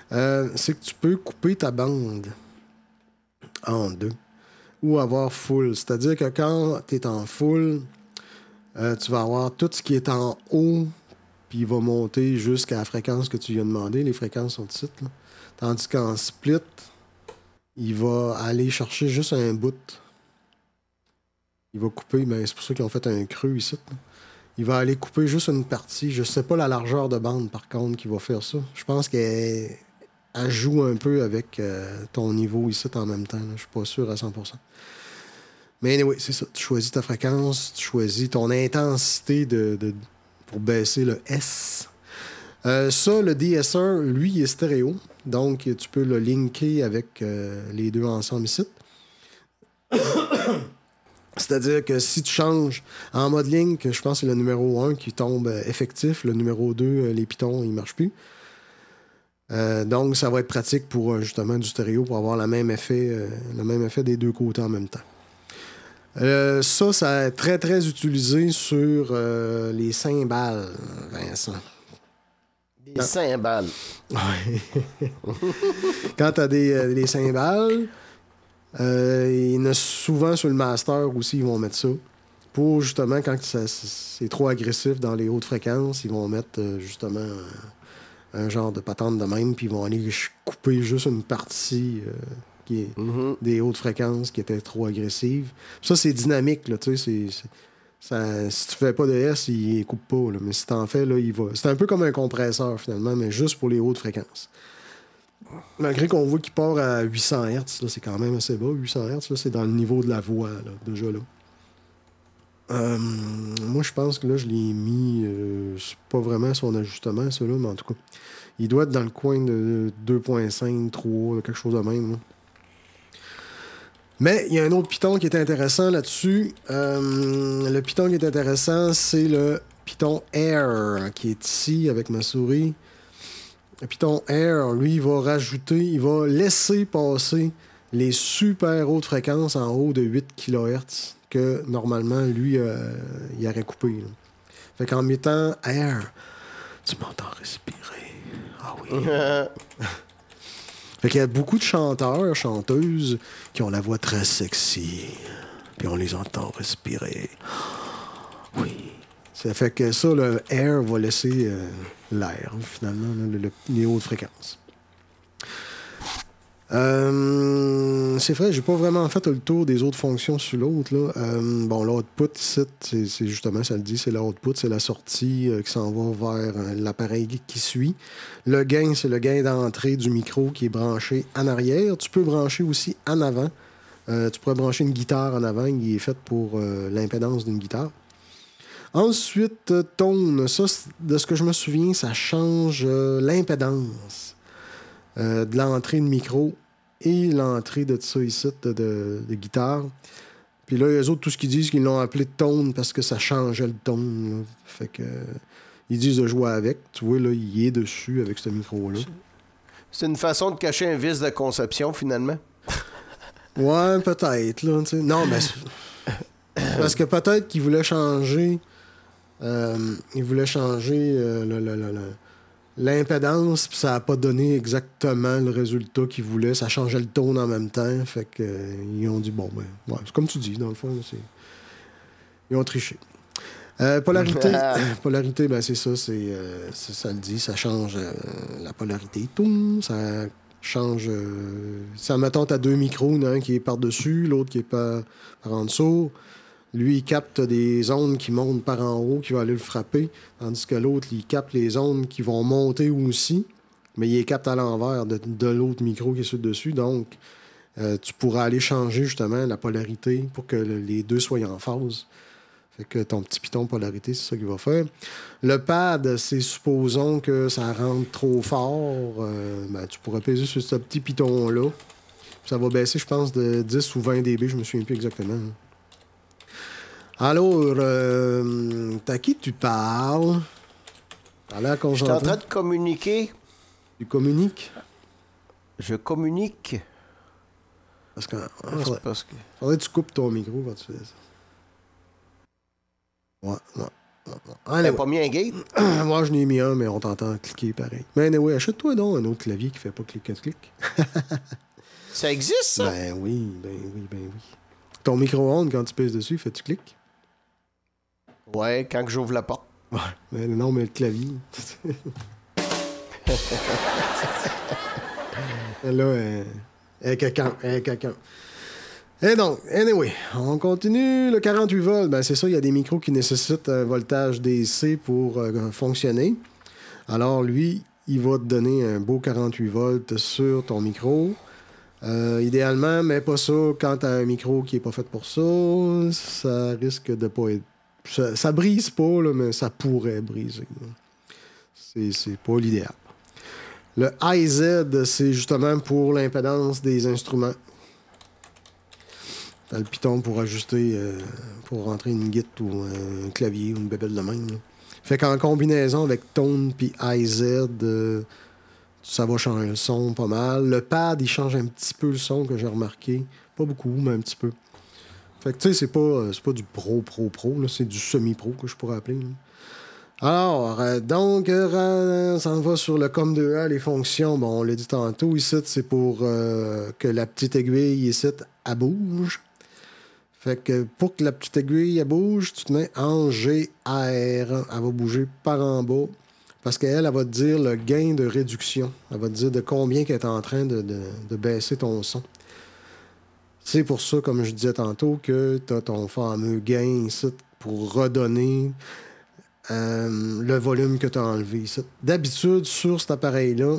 c'est que tu peux couper ta bande. en deux. Ou avoir full. C'est-à-dire que quand tu es en full, tu vas avoir tout ce qui est en haut, puis il va monter jusqu'à la fréquence que tu lui as demandé. Les fréquences sont ici, là. Tandis qu'en split, il va aller chercher juste un bout. Il va couper, mais c'est pour ça qu'ils ont fait un creux ici, là. Il va aller couper juste une partie. Je sais pas la largeur de bande, par contre, qui va faire ça. Je pense qu'elle joue un peu avec ton niveau ici en même temps. Là. Je suis pas sûr à 100%. Mais anyway, c'est ça. Tu choisis ta fréquence, tu choisis ton intensité pour baisser le S. Ça, le DSR, lui, il est stéréo. Donc, tu peux le linker avec les deux ensemble ici. C'est-à-dire que si tu changes en mode link, je pense que c'est le numéro 1 qui tombe effectif. Le numéro 2, les pitons, ils ne marchent plus. Donc, ça va être pratique pour justement du stéréo pour avoir le même effet des deux côtés en même temps. Ça est très, très utilisé sur les cymbales, Vincent. Des cymbales. Ouais. Quand tu as des cymbales, il y en a souvent sur le master aussi, ils vont mettre ça. Pour justement, quand c'est trop agressif dans les hautes fréquences, ils vont mettre justement un genre de patente de même, puis ils vont aller couper juste une partie qui est des hautes fréquences qui était trop agressive. Ça, c'est dynamique, là, tu sais, si tu fais pas de S, il coupe pas, là, mais si t'en fais, là, il va. C'est un peu comme un compresseur, finalement, mais juste pour les hautes fréquences. Malgré qu'on voit qu'il part à 800 Hz, là, c'est quand même assez bas. 800 Hz, là, c'est dans le niveau de la voix, là, déjà là. Moi, je pense que là, je l'ai mis... c'est pas vraiment son ajustement, ça, là, mais en tout cas, il doit être dans le coin de 2.5, 3, quelque chose de même, là. Mais il y a un autre piton qui est intéressant là-dessus. Le piton qui est intéressant, c'est le piton Air, qui est ici avec ma souris. Le piton Air, lui, il va laisser passer les super hautes fréquences en haut de 8 kHz que normalement, lui, il aurait coupé. Là. Fait qu'en mettant Air, tu m'entends respirer. Ah oui. Fait qu'il y a beaucoup de chanteurs, chanteuses qui ont la voix très sexy. Puis on les entend respirer. Oui. Ça fait que ça, le Air va laisser l'air, finalement, les hautes fréquences. C'est vrai, j'ai pas vraiment fait le tour des autres fonctions sur l'autre. Là. Bon, l'output, ici, c'est justement, ça le dit, c'est l'output, c'est la sortie qui s'en va vers l'appareil qui suit. Le gain, c'est le gain d'entrée du micro qui est branché en arrière. Tu peux brancher aussi en avant. Tu pourrais brancher une guitare en avant, il est fait pour l'impédance d'une guitare. Ensuite, tone, ça, de ce que je me souviens, ça change l'impédance de l'entrée de micro et l'entrée de ça ici, de guitare. Puis là, eux autres, tout ce qu'ils disent, qu'ils l'ont appelé tone parce que ça changeait le tone. Là. Fait que ils disent de jouer avec. Tu vois, là, il est dessus avec ce micro-là. C'est une façon de cacher un vice de conception, finalement? Ouais, peut-être, là, tu sais. Non, mais... parce que peut-être qu'ils voulaient changer... ils voulaient changer l'impédance, puis ça n'a pas donné exactement le résultat qu'ils voulaient. Ça changeait le tone en même temps. Fait que ils ont dit, bon, ben, ouais, c'est comme tu dis, dans le fond. Ils ont triché. Polarité, ben c'est ça, ça le dit, ça change la polarité. Toum, ça change... ça, mettons, t'as deux micros, il y en a un qui est par-dessus, l'autre qui est par en dessous. Lui, il capte des ondes qui montent par en haut, qui vont aller le frapper, tandis que l'autre, il capte les ondes qui vont monter aussi, mais il les capte à l'envers de l'autre micro qui est sur le dessus. Donc, tu pourras aller changer justement la polarité pour que les deux soient en phase. Fait que ton petit piton polarité, c'est ça qu'il va faire. Le pad, c'est supposons que ça rentre trop fort. Ben, tu pourras peser sur ce petit piton-là. Ça va baisser, je pense, de 10 ou 20 dB, je me souviens plus exactement. Alors, t'as qui tu parles? T'as l'air concentré. Je suis en train de communiquer. Tu communiques? Je communique. Parce que... parce que... faudrait que tu coupes ton micro quand tu fais ça. Ouais. T'as pas mis un gate? Moi, je n'ai mis un, mais on t'entend cliquer pareil. Mais anyway, achète-toi donc un autre clavier qui fait pas clic-clic. Ça existe, ça? Ben oui. Ton micro-ondes, quand tu pèses dessus, fais-tu clic? Ouais, quand que j'ouvre la porte. Ouais, mais non, mais le clavier. Là, elle est quelqu'un. Et donc, anyway, on continue. Le 48 volts, ben c'est ça, il y a des micros qui nécessitent un voltage DC pour fonctionner. Alors, lui, il va te donner un beau 48 volts sur ton micro. Idéalement, mais pas ça quand tu as un micro qui n'est pas fait pour ça. Ça risque de pas être... Ça brise pas, là, mais ça pourrait briser. C'est pas l'idéal. Le IZ, c'est justement pour l'impédance des instruments. T'as le piton pour ajuster, pour rentrer une guitare ou un clavier ou une bébelle de même. Là. Fait qu'en combinaison avec Tone puis IZ, ça va changer le son pas mal. Le pad, il change un petit peu le son que j'ai remarqué. Pas beaucoup, mais un petit peu. Fait que tu sais, c'est pas du pro, là, c'est du semi-pro que je pourrais appeler. Là. Alors, ça va sur le COM2A, les fonctions. Bon, on l'a dit tantôt, ici, c'est pour que la petite aiguille, ici, elle bouge. Fait que pour que la petite aiguille, elle bouge, tu te mets en GR. Elle va bouger par en bas. Parce qu'elle, elle va te dire le gain de réduction. Elle va te dire de combien qu'elle est en train de baisser ton son. C'est pour ça, comme je disais tantôt, que tu as ton fameux gain ici pour redonner le volume que tu as enlevé ici. D'habitude, sur cet appareil-là,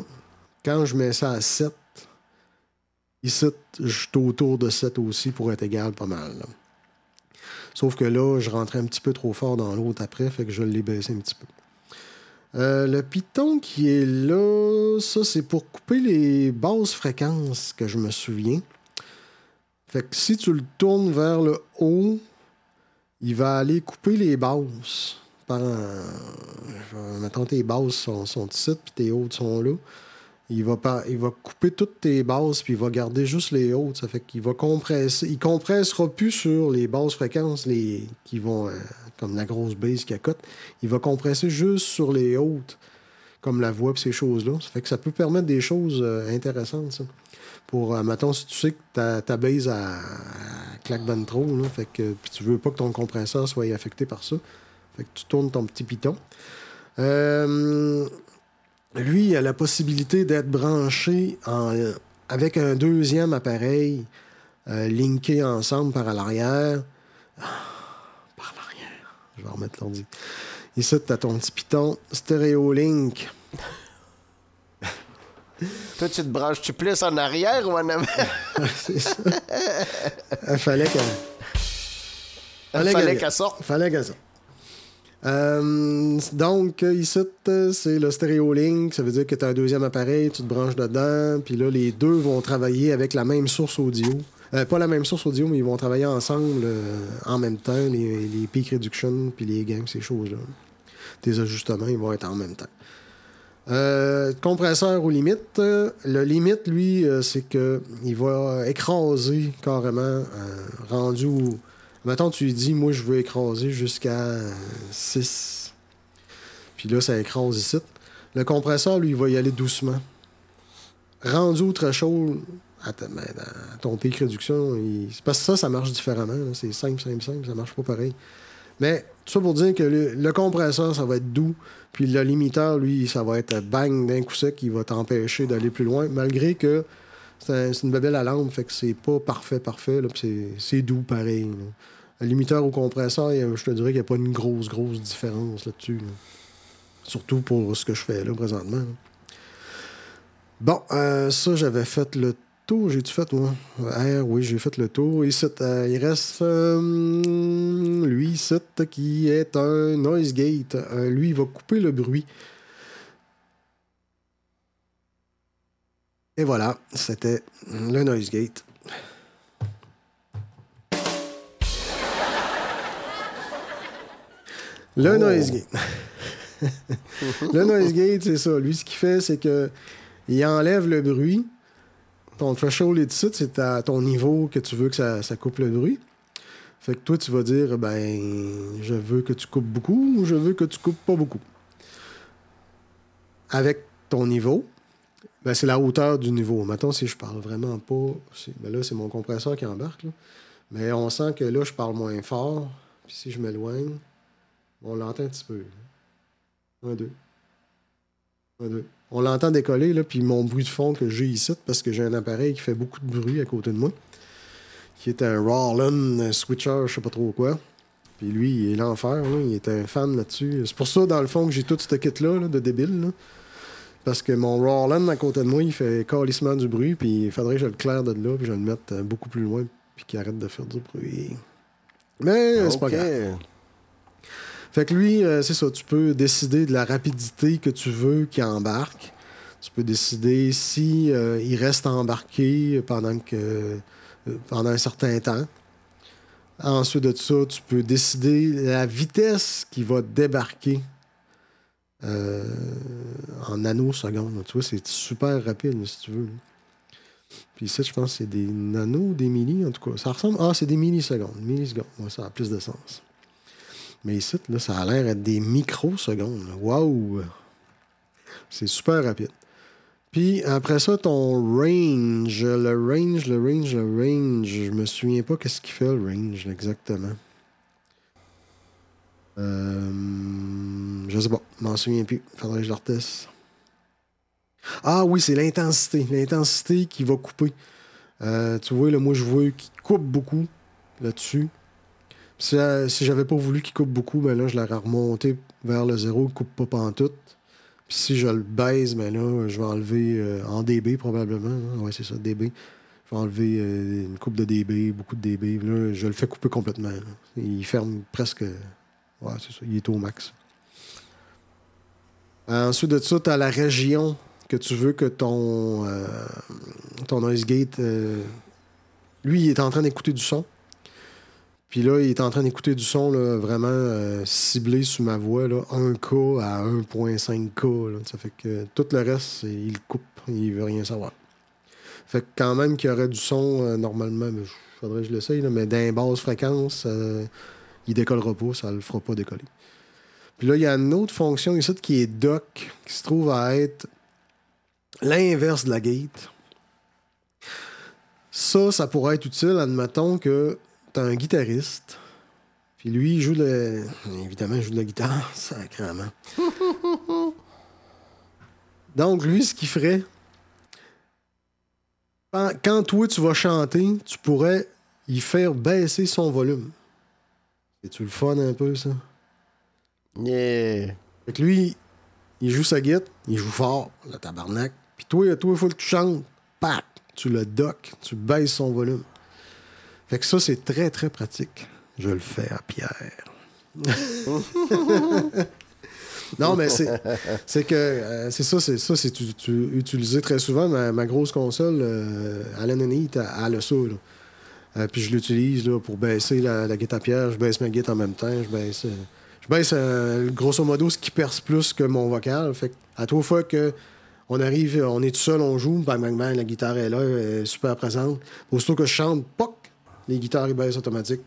quand je mets ça à 7, ici, je suis autour de 7 aussi pour être égal pas mal. Là. Sauf que là, je rentrais un petit peu trop fort dans l'autre après, fait que je l'ai baissé un petit peu. Le piton qui est là, ça, c'est pour couper les basses fréquences que je me souviens. Fait que si tu le tournes vers le haut, il va aller couper les basses. Mettons, tes basses sont ici, puis tes hautes sont là. Il va couper toutes tes basses, puis il va garder juste les hautes. Ça fait qu'il va compresser. Il compressera plus sur les basses fréquences qui vont, comme la grosse bass qui accote. Il va compresser juste sur les hautes, comme la voix et ces choses-là. Ça fait que ça peut permettre des choses intéressantes, ça. Pour, mettons, si tu sais que ta bass claque ben trop, là, fait que puis tu veux pas que ton compresseur soit affecté par ça. Fait que tu tournes ton petit piton. Lui, il a la possibilité d'être branché avec un deuxième appareil linké ensemble par l'arrière. Par l'arrière. Je vais remettre l'ordi. Ici, tu as ton petit piton Stereo Link. Toi, tu te branches-tu plus en arrière ou en avant? C'est ça. Il fallait qu'elle sorte. Fallait qu'elle sorte. Donc, ici, c'est le Stereo Link. Ça veut dire que tu as un deuxième appareil, tu te branches dedans, puis là, les deux vont travailler avec la même source audio. Pas la même source audio, mais ils vont travailler ensemble en même temps, les peak reduction, puis les gains, ces choses-là. Tes ajustements, ils vont être en même temps. Compresseur aux limites. Le limite, lui, c'est qu'il va écraser carrément, rendu où... Mettons, tu lui dis, moi, je veux écraser jusqu'à 6. Puis là, ça écrase ici. Le compresseur, lui, il va y aller doucement. Rendu au threshold, à ton pic réduction, parce que ça marche différemment. Là. C'est simple, ça marche pas pareil. Mais tout ça pour dire que le compresseur, ça va être doux. Puis le limiteur, lui, ça va être bang d'un coup sec qui va t'empêcher d'aller plus loin, malgré que c'est une bébelle à lampe, fait que c'est pas parfait, là, c'est doux pareil. Là. Le limiteur au compresseur, je te dirais qu'il n'y a pas une grosse différence là-dessus. Là. Surtout pour ce que je fais là présentement. Là. Bon, ça, j'avais fait le tour. J'ai-tu fait, moi? R, oui, j'ai fait le tour. Ici, il reste lui, ici, qui est un noise gate. Lui, il va couper le bruit. Et voilà, c'était le noise gate. Le noise gate. Le noise gate, c'est ça. Lui, ce qu'il fait, c'est que il enlève le bruit. Ton threshold est ici, c'est à ton niveau que tu veux que ça coupe le bruit. Fait que toi, tu vas dire, je veux que tu coupes beaucoup ou je veux que tu coupes pas beaucoup. Avec ton niveau, Ben, c'est la hauteur du niveau. Mettons, si je parle vraiment pas... Ben là, c'est mon compresseur qui embarque, là. Mais on sent que là, je parle moins fort. Puis si je m'éloigne, on l'entend un petit peu. 1, 2. 1, 2. On l'entend décoller, là, puis mon bruit de fond que j'ai ici, parce que j'ai un appareil qui fait beaucoup de bruit à côté de moi, qui est un Roland Switcher, je sais pas trop quoi. Puis lui, il est l'enfer, là. Il est un fan là-dessus. C'est pour ça, dans le fond, que j'ai tout ce kit-là, là, de débile, là. Parce que mon Roland à côté de moi, il fait calissement du bruit, puis il faudrait que je le claire de là, puis je le mette beaucoup plus loin, puis qu'il arrête de faire du bruit. Mais c'est pas grave. Fait que lui, c'est ça, tu peux décider de la rapidité que tu veux qu'il embarque. Tu peux décider si il reste embarqué pendant un certain temps. Ensuite de ça, tu peux décider la vitesse qu'il va débarquer en nanosecondes. Tu vois, c'est super rapide, si tu veux. Puis ça, je pense que c'est des nanos ou des millis, en tout cas. Ça ressemble... Ah, c'est des millisecondes. Millisecondes, ouais, ça a plus de sens. Mais ici, là, ça a l'air d'être des microsecondes. Waouh! C'est super rapide. Puis après ça, ton range. Le range. Je me souviens pas qu'est-ce qu'il fait, le range, exactement. Je sais pas. Je m'en souviens plus. Faudrait que je le reteste. Ah oui, c'est l'intensité. L'intensité qui va couper. Tu vois, là, moi, je vois qu'il coupe beaucoup là-dessus. Si j'avais pas voulu qu'il coupe beaucoup, ben là, je l'aurais remonté vers le 0, il coupe pas pantoute. Puis si je le baise, ben là, je vais enlever en dB probablement. Hein? Ouais, c'est ça, dB. Je vais enlever une coupe de dB, beaucoup de dB. Là, je le fais couper complètement. Là. Il ferme presque... Ouais, c'est ça, il est au max. Ensuite de ça, tu as la région que tu veux que ton noise gate... lui, il est en train d'écouter du son. Puis là, il est en train d'écouter du son là, vraiment ciblé sur ma voix, là, 1K à 1.5K. Là. Ça fait que tout le reste, il coupe. Il veut rien savoir. Fait que quand même qu'il y aurait du son, normalement, il faudrait que je l'essaye, là, mais d'un basse fréquence, il décollera pas, ça le fera pas décoller. Puis là, il y a une autre fonction ici qui est dock, qui se trouve à être l'inverse de la gate. Ça pourrait être utile, admettons que t'as un guitariste, puis lui, il joue évidemment, il joue de la guitare, sacrément. Donc, lui, ce qu'il ferait, quand toi, tu vas chanter, tu pourrais y faire baisser son volume. C'est-tu le fun un peu, ça? Yeah! Fait que lui, il joue sa guitare, il joue fort, le tabarnak, puis toi, il faut que tu chantes, pac, tu le docks, tu baisses son volume. Fait que ça, c'est très, très pratique. Je le fais à Pierre. Non, mais c'est que... c'est c'est utilisé très souvent. Ma grosse console, Allen & Heath, elle a ça, là. Puis je l'utilise là, pour baisser la guitare à Pierre. Je baisse ma guitare en même temps. Je baisse grosso modo ce qui perce plus que mon vocal. Fait que à trois fois que on arrive, on est tout seul, on joue, bang, bang, bang, la guitare est là, elle est super présente. Aussitôt que je chante, poc! Les guitares, ils baissent automatique.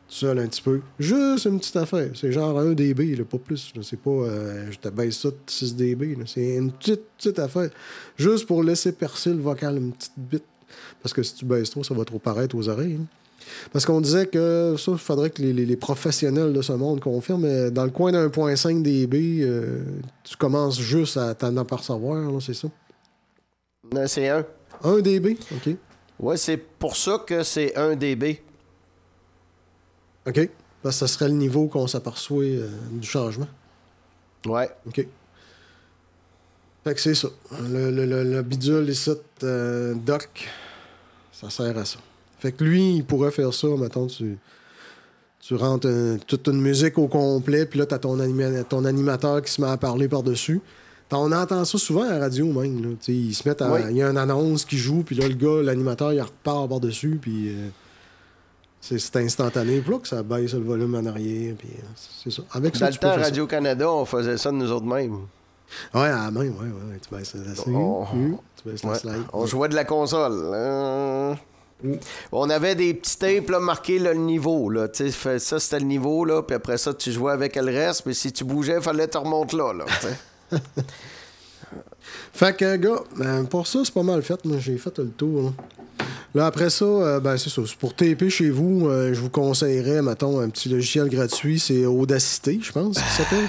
Tout seul un petit peu. Juste une petite affaire. C'est genre 1 dB, là, pas plus. Là. C'est pas je te baisse ça de 6 dB. Là. C'est une petite affaire. Juste pour laisser percer le vocal une petite bite. Parce que si tu baisses trop, ça va trop paraître aux oreilles. Hein. Parce qu'on disait que ça, il faudrait que les professionnels de ce monde confirment. Mais dans le coin d'un 1.5 dB, tu commences juste à t'en apercevoir, là, c'est ça? Non, c'est 1. 1 dB? OK. Ouais, c'est pour ça que c'est 1 dB. OK. Parce que ça serait le niveau qu'on s'aperçoit du changement. Ouais. OK. Fait que c'est ça. Le bidule ici, dock, ça sert à ça. Fait que lui, il pourrait faire ça, mettons, tu rentres toute une musique au complet, puis là, t'as ton animateur qui se met à parler par-dessus. On entend ça souvent à la radio même. Là. Ils se mettent à... Oui. Il y a une annonce qui joue, puis là, le gars, l'animateur, il repart par-dessus, puis c'est instantané. Puis là, que ça baisse le volume en arrière, puis c'est ça. Avec ça, dans le temps, à Radio-Canada, on faisait ça de nous autres mêmes. Ouais, à la main, ouais. Tu baisses la slide. Tu baisses la slide. On jouait de la console. On avait des petits tapes là, marqués là, le niveau. Là. Ça, c'était le niveau, là, puis après ça, tu jouais avec le reste, mais si tu bougeais, il fallait te remonter là. Fait que, gars, pour ça, c'est pas mal fait. Moi, j'ai fait le tour. Là, après ça, c'est ça. Pour taper chez vous, je vous conseillerais, mettons, un petit logiciel gratuit. C'est Audacity, je pense, qui s'appelle.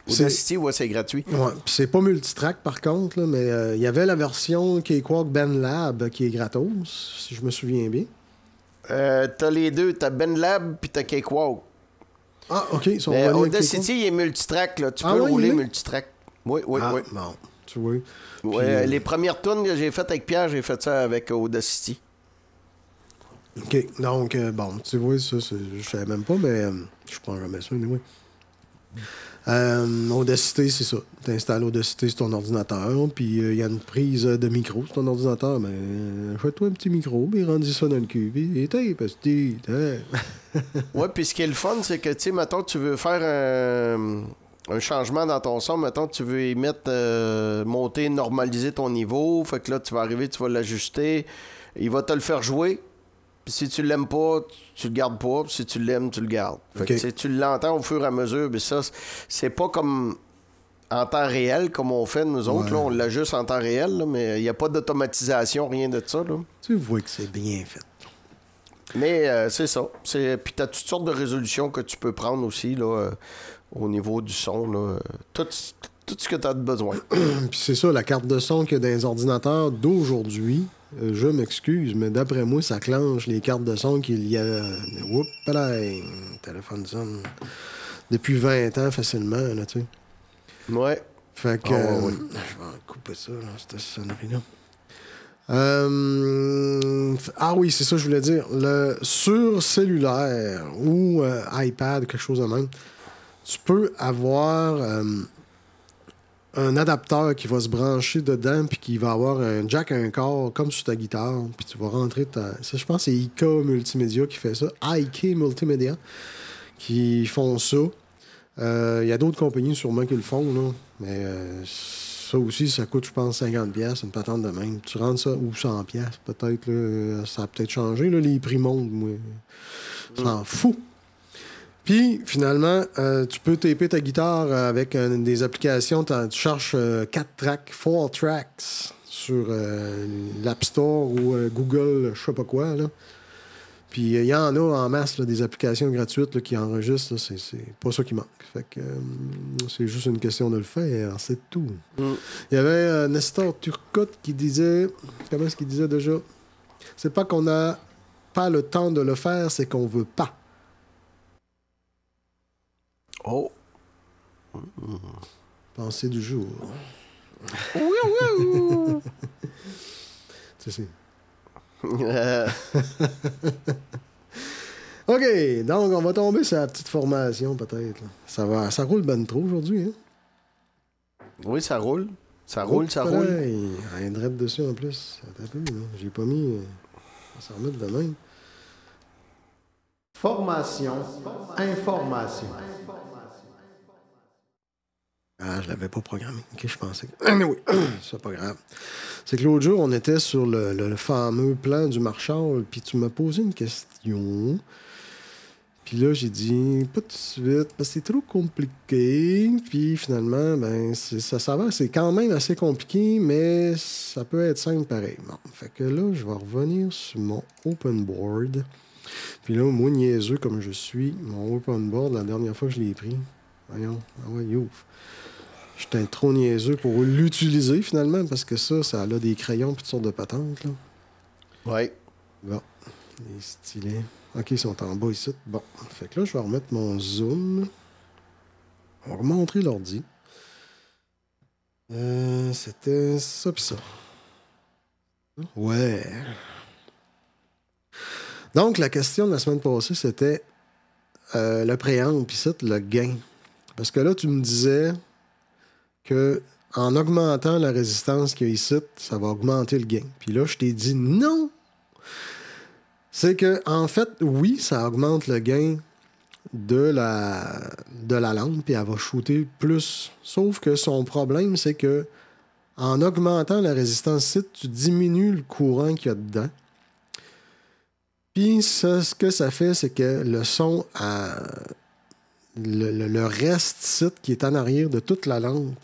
Audacity, ouais, c'est gratuit. Ouais, puis c'est pas multitrack, par contre, là, mais il y avait la version Cakewalk BandLab qui est gratos, si je me souviens bien. T'as les deux. T'as BandLab puis t'as Cakewalk. Ah, OK. Ils sont Audacity, il est multitrack. Là. Tu peux rouler multitrack. Oui. Bon, tu vois. Ouais, Puis, les premières tunes que j'ai faites avec Pierre, j'ai fait ça avec Audacity. OK. Donc, bon, tu vois, ça, je savais même pas, mais je prends jamais ça, anyway. Audacity, c'est ça. Tu installes Audacity sur ton ordinateur, puis il y a une prise de micro sur ton ordinateur. Mais fais-toi un petit micro, puis rendis ça dans le cul, puis Ouais, puis ce qui est le fun, c'est que, tu sais, mettons, tu veux faire un changement dans ton son, mettons, tu veux y mettre, monter, normaliser ton niveau, fait que là, tu vas arriver, tu vas l'ajuster, il va te le faire jouer. Puis si tu l'aimes pas, tu le gardes pas. Puis si tu l'aimes, tu le gardes. Fait que, tu l'entends au fur et à mesure. Mais ça, c'est pas comme en temps réel, comme on fait nous autres. Là, on l'ajuste en temps réel, là, mais il n'y a pas d'automatisation, rien de ça. Là. Tu vois que c'est bien fait. Mais c'est ça. Puis tu as toutes sortes de résolutions que tu peux prendre aussi là, au niveau du son. Là. Tout ce que tu as besoin. Puis c'est ça, la carte de son qu'il y a dans les ordinateurs d'aujourd'hui. Je m'excuse, mais d'après moi, ça clenche les cartes de son qu'il y a. Oups, là, téléphone sonne. Depuis 20 ans facilement, là, tu sais. Ouais. Fait que. Je vais couper ça, là, cette sonnerie-là. Ah oui, c'est ça que je voulais dire. Sur cellulaire ou iPad, quelque chose de même, tu peux avoir un adapteur qui va se brancher dedans puis qui va avoir un jack à un corps comme sur ta guitare, puis tu vas rentrer ça, je pense que c'est IK Multimédia qui fait ça, IK Multimédia qui font ça. Il y a d'autres compagnies sûrement qui le font, là, mais ça aussi, ça coûte, je pense, 50$, une patente de même. Tu rentres ça, ou 100$, peut-être, là, ça a peut-être changé, là, les prix montent, moi. S'en fout. Puis, finalement, tu peux taper ta guitare avec des applications. Tu cherches 4 tracks sur l'App Store ou Google, je sais pas quoi. Là. Puis, il y en a en masse, là, des applications gratuites là, qui enregistrent. Là, c'est pas ça qui manque. Fait que c'est juste une question de le faire, c'est tout. Il y avait Nestor Turcotte qui disait... Comment est-ce qu'il disait déjà? C'est pas qu'on n'a pas le temps de le faire, c'est qu'on veut pas. Oh. Pensée du jour. Tu sais. OK, donc on va tomber sur la petite formation peut-être. Là. Ça roule ben trop aujourd'hui, hein? Oui, ça roule. Ça roule. Un drette dessus en plus. Attends un peu, là. J'ai pas mis... On va s'en remettre de même. Formation, information. Ah, je l'avais pas programmé. OK, je pensais. Anyway, c'est pas grave. C'est que l'autre jour, on était sur le fameux plan du Marshall, puis tu m'as posé une question. Puis là, j'ai dit, pas tout de suite, parce que c'est trop compliqué. Puis finalement, ben, ça s'avère, c'est quand même assez compliqué, mais ça peut être simple pareil. Bon, fait que là, je vais revenir sur mon open board. Puis là, moi, niaiseux comme je suis, mon open board, la dernière fois que je l'ai pris, voyons, ah ouais, ouf. J'étais trop niaiseux pour l'utiliser, finalement, parce que ça a des crayons et toutes sortes de patentes, là. Ouais. Bon, les stylets. OK, ils sont en bas ici. Bon, fait que là, je vais remettre mon zoom. On va remontrer l'ordi. C'était ça pis ça. Ouais. Donc, la question de la semaine passée, c'était le préamble, puis ça, le gain. Parce que là, tu me disais que en augmentant la résistance qu'il y a ici, ça va augmenter le gain. Puis là, je t'ai dit non! C'est que, en fait, oui, ça augmente le gain de la lampe, puis elle va shooter plus. Sauf que son problème, c'est que en augmentant la résistance ici, tu diminues le courant qu'il y a dedans. Puis ça, ce que ça fait, c'est que le son, le reste ici, qui est en arrière de toute la lampe,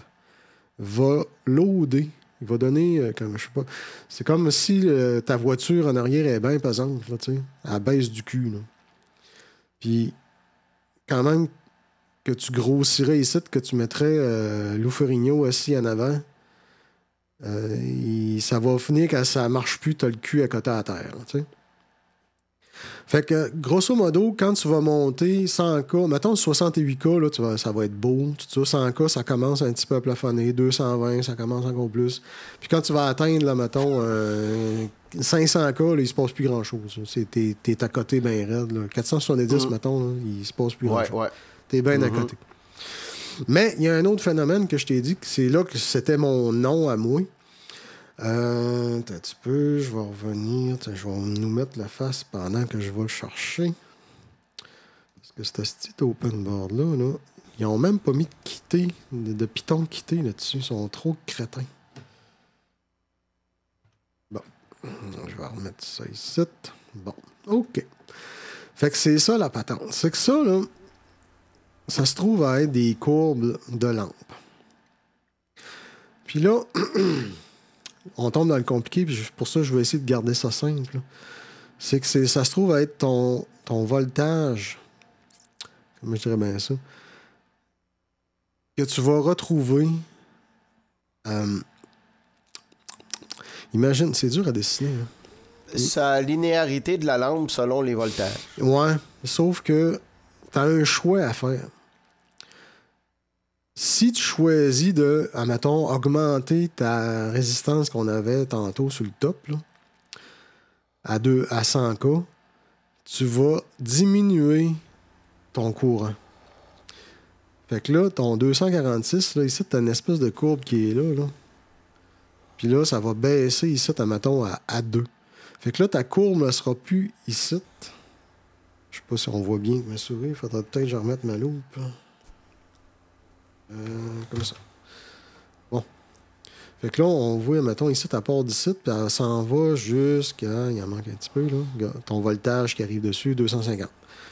va loader. Il va donner, comme je sais pas, c'est comme si ta voiture en arrière est bien pesante, là, tu sais. Elle baisse du cul, là. Puis, quand même, que tu grossirais ici, que tu mettrais Lou Ferrigno assis en avant, ça va finir quand ça marche plus, t'as le cul à côté à terre, tu sais. Fait que, grosso modo, quand tu vas monter 100K, mettons 68K, là, ça va être beau, tout ça. 100K, ça commence un petit peu à plafonner. 220, ça commence encore plus. Puis quand tu vas atteindre, là, mettons, 500K, là, il se passe plus grand-chose. T'es à côté bien raide. Là. 470, mettons, là, il se passe plus grand-chose. Ouais. T'es bien à côté. Mais il y a un autre phénomène que je t'ai dit, que c'est là que c'était mon nom à moi. Un petit peu, je vais revenir. Je vais nous mettre la face pendant que je vais le chercher. Parce que ce petit open board-là, là, ils n'ont même pas mis de quitter, de Python quitté là-dessus. Ils sont trop crétins. Bon, je vais remettre ça ici. Bon, OK. Fait que c'est ça la patente. C'est que ça, là, ça se trouve à être des courbes de lampe. Puis là, on tombe dans le compliqué, puis pour ça, je vais essayer de garder ça simple. Là. C'est que ça se trouve à être ton voltage, comment je dirais bien ça, que tu vas retrouver. Imagine, c'est dur à dessiner. Hein. Sa linéarité de la lampe selon les voltages. Ouais, sauf que tu as un choix à faire. Si tu choisis de, admettons, augmenter ta résistance qu'on avait tantôt sur le top, là, à 100K, tu vas diminuer ton courant. Fait que là, ton 246, là, ici, tu as une espèce de courbe qui est là, là. Puis là, ça va baisser ici, admettons, à 2. Fait que là, ta courbe ne sera plus ici. Je sais pas si on voit bien avec ma souris. Il faudra peut-être que je remette ma loupe. Comme ça. Bon. Fait que là, on voit, mettons, ici, ta part d'ici, puis elle s'en va jusqu'à... Il en manque un petit peu, là. Ton voltage qui arrive dessus, 250.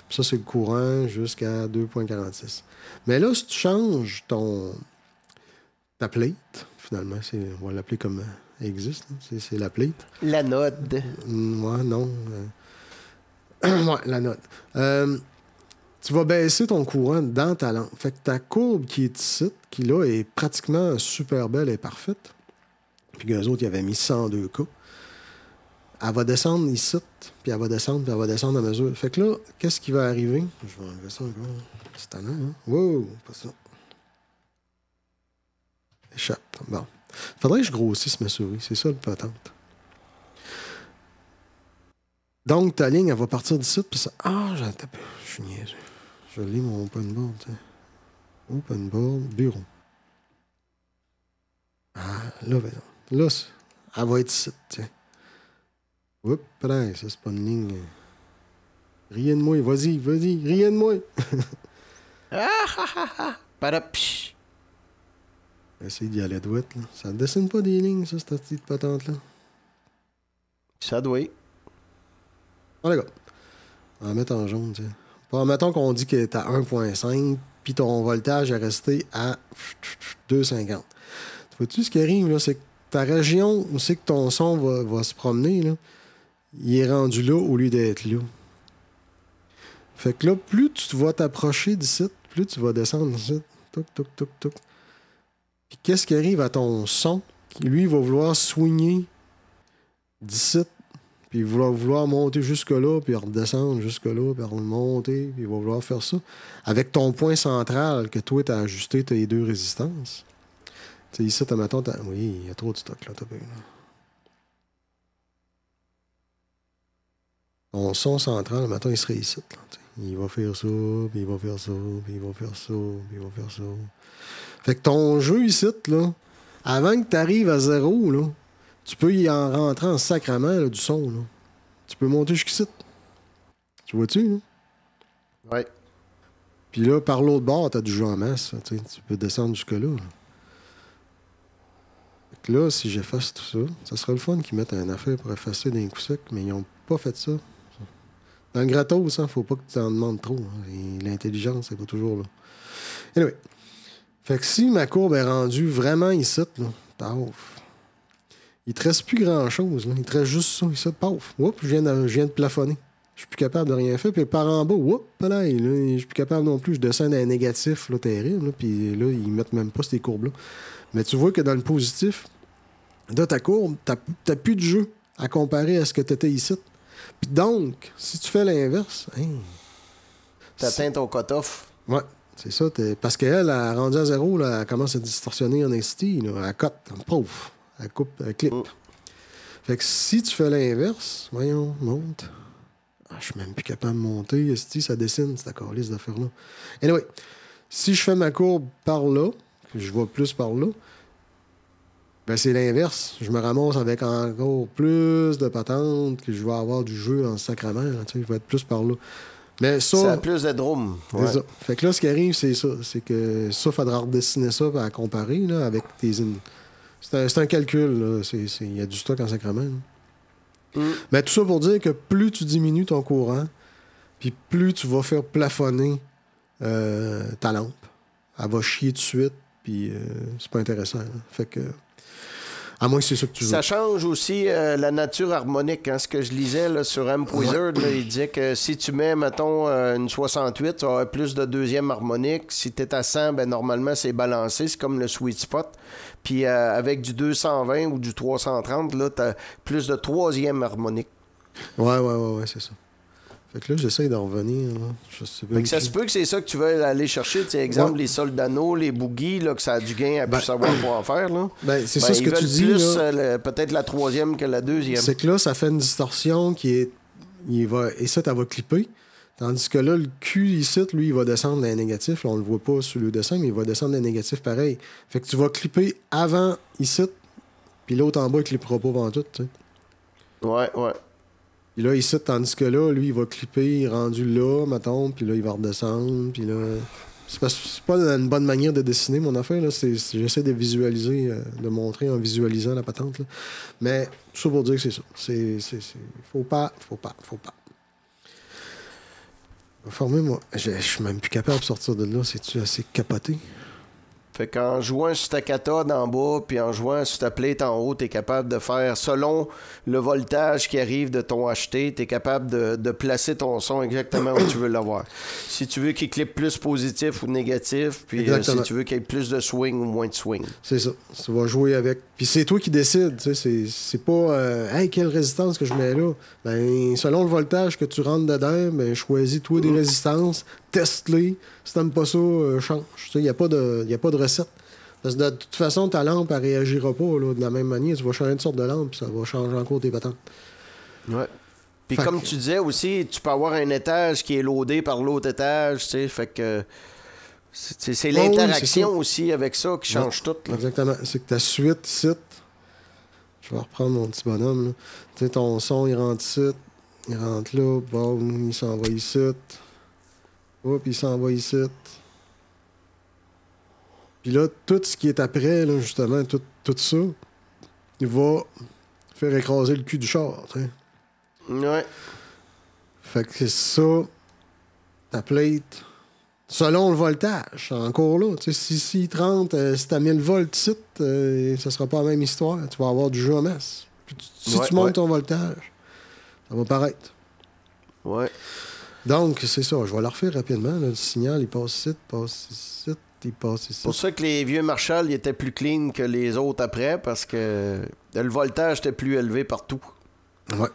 Puis ça, c'est le courant jusqu'à 2,46. Mais là, si tu changes ta plate, finalement, on va l'appeler comme elle existe, c'est la plate. L'anode. Ouais, non. Ouais, l'anode. Tu vas baisser ton courant dans ta lampe. Fait que ta courbe qui est ici, qui là est pratiquement super belle et parfaite, puis qu'eux autres, ils avaient mis 102K, elle va descendre ici, puis elle va descendre, puis elle va descendre à mesure. Fait que là, qu'est-ce qui va arriver? Je vais enlever ça encore. C'est tannant, hein? Wow, pas ça. Échappe. Bon. Faudrait que je grossisse ma souris. C'est ça le patente. Donc, ta ligne, elle va partir d'ici, puis ça... Ah, j'en tape. Je suis niaiseux. Je lis mon open board, tu sais. Open board, bureau. Ah, là, ben, là, elle va être ici, tiens. Oups, là, ça, c'est pas une ligne. Rien de moi, vas-y, rien de moi. Parapch. Essaye d'y aller droite, là. Ça ne dessine pas des lignes, ça, cette petite patente-là. Ça doit. Ah, d'accord. On va mettre en jaune, tiens. Bon, mettons qu'on dit que t'as 1.5, puis ton voltage est resté à 2,50. Vois-tu ce qui arrive, là? C'est que ta région où c'est que ton son va se promener, là, il est rendu là au lieu d'être là. Fait que là, plus tu vas t'approcher d'ici, plus tu vas descendre ici. Touc, touc, touc, touc. Puis qu'est-ce qui arrive à ton son? Lui, il va vouloir swinger d'ici, puis il va vouloir monter jusque-là, puis redescendre jusque-là, puis remonter, puis il va vouloir faire ça. Avec ton point central, que toi, tu as ajusté tes deux résistances. Tu sais, ici, mettons, oui, il y a trop de stock, là, t'as vu, là. Ton son central, mettons, il serait ici, là, il va faire ça, puis il va faire ça, puis il va faire ça, puis il va faire ça. Fait que ton jeu ici, là, avant que tu arrives à 0, là, tu peux y en rentrer en sacrament, là, du son, là. Tu peux monter jusqu'ici. Tu vois-tu, là? Ouais. Puis là, par l'autre bord, t'as du jeu en masse. Tu peux descendre jusque-là. Là. Fait que là, si j'efface tout ça, ça serait le fun qu'ils mettent un affaire pour effacer d'un coup sec, mais ils n'ont pas fait ça. Dans le gratos, hein, faut pas que tu en demandes trop. Hein. L'intelligence, c'est pas toujours là. Anyway. Fait que si ma courbe est rendue vraiment ici, là, paf, il te reste plus grand-chose. Là. Il te reste juste ça, ici, paf. Oups, je viens de plafonner. Je suis plus capable de rien faire. Puis par en bas, oups, là, je suis plus capable non plus. Je descends dans un négatif là, terrible. Là, puis là, ils mettent même pas ces courbes-là. Mais tu vois que dans le positif, de ta courbe, t'as plus de jeu à comparer à ce que tu étais ici. Puis donc, si tu fais l'inverse, hein, t'atteins ton cut-off. Ouais, c'est ça. Parce qu'elle, a rendu à zéro, là, elle commence à distorsionner en ST. Elle cote, pauvre. Elle coupe, elle clip. Fait que si tu fais l'inverse, voyons, monte. Je suis même plus capable de monter. ST, ça dessine, cette calice d'affaires-là. Anyway, si je fais ma courbe par là, je vais plus par là, ben c'est l'inverse. Je me ramasse avec encore plus de patentes que je vais avoir du jeu en sacrament. Je vais être plus par là. Mais ça... Ça a plus de drôme. Ouais. C'est ça. Fait que là, ce qui arrive, c'est ça. C'est que ça, il faudra redessiner ça à comparer là, avec tes... C'est un calcul. Il y a du stock en sacrament. Mais tout ça pour dire que plus tu diminues ton courant, puis plus tu vas faire plafonner ta lampe. Elle va chier tout de suite, puis c'est pas intéressant. Là. Fait que... À moins que c'est ça que tu veux. Ça change aussi la nature harmonique. Hein. Ce que je lisais là, sur Amp Wizard, là, il disait que si tu mets, mettons, une 68, tu vas avoir plus de deuxième harmonique. Si tu es à 100, ben, normalement, c'est balancé. C'est comme le sweet spot. Puis avec du 220 ou du 330, là, tu as plus de troisième harmonique. Ouais, c'est ça. Fait que là, j'essaie d'en revenir. Là. Je sais pas. Fait que ça se peut que c'est ça que tu veux aller chercher. Tu sais, exemple, les Soldano, les Boogies, là, que ça a du gain à plus savoir quoi en faire. Là. C'est ça ce que tu dis. Plus peut-être la troisième que la deuxième. C'est que là, ça fait une distorsion qui est. Et ça, tu va clipper. Tandis que là, le Q ici, lui, il va descendre dans les négatifs. Là, on le voit pas sur le dessin, mais il va descendre dans les négatifs pareil. Fait que tu vas clipper avant ici, puis l'autre en bas, il clippera pas avant tout. Tu sais. Ouais. Puis là, ici, tandis que là, lui, il va clipper, il est rendu là, mettons, puis là, il va redescendre, puis là... C'est pas une bonne manière de dessiner, mon affaire, là. J'essaie de visualiser, de montrer en visualisant la patente, là. Mais tout ça pour dire que c'est ça. Faut pas. Formez-moi. Je suis même plus capable de sortir de là. C'est-tu assez capoté? Fait qu'en jouant sur ta cathode en bas, puis en jouant sur ta plate en haut, t'es capable de faire, selon le voltage qui arrive de ton HT, t'es capable de placer ton son exactement où tu veux l'avoir. Si tu veux qu'il clippe plus positif ou négatif, puis si tu veux qu'il y ait plus de swing ou moins de swing. C'est ça. Tu vas jouer avec. Puis c'est toi qui décides. Tu sais, c'est pas hey, quelle résistance que je mets là. Ben, selon le voltage que tu rentres dedans, ben, choisis toi des résistances, teste-les. Si t'aimes pas ça, change. Il n'y a pas de recette. Parce que de toute façon, ta lampe, elle réagira pas là, de la même manière. Tu vas changer une sorte de lampe, puis ça va changer encore tes patentes. Ouais. Puis comme tu disais aussi, tu peux avoir un étage qui est loadé par l'autre étage, tu sais, fait que c'est l'interaction aussi avec ça qui change tout. Là. Exactement. C'est que ta suite ici, je vais reprendre mon petit bonhomme, là. Tu sais, ton son, il rentre ici, il rentre là, bon, il s'en va ici. Hop, il s'en va ici. Puis là, tout ce qui est après, là, justement, tout ça, il va faire écraser le cul du char, tu sais. Ouais. Fait que c'est ça, ta plate, selon le voltage, encore là. Tu sais, si 30, si t'as 1000 volts ici, ça sera pas la même histoire. Tu vas avoir du jeu en masse. Si tu montes ton voltage, ça va paraître. Ouais. Donc, c'est ça. Je vais le refaire rapidement. Là. Le signal, il passe ici, il passe ici. C'est pour ça que les vieux Marshall ils étaient plus clean que les autres après, parce que le voltage était plus élevé partout. Ouais.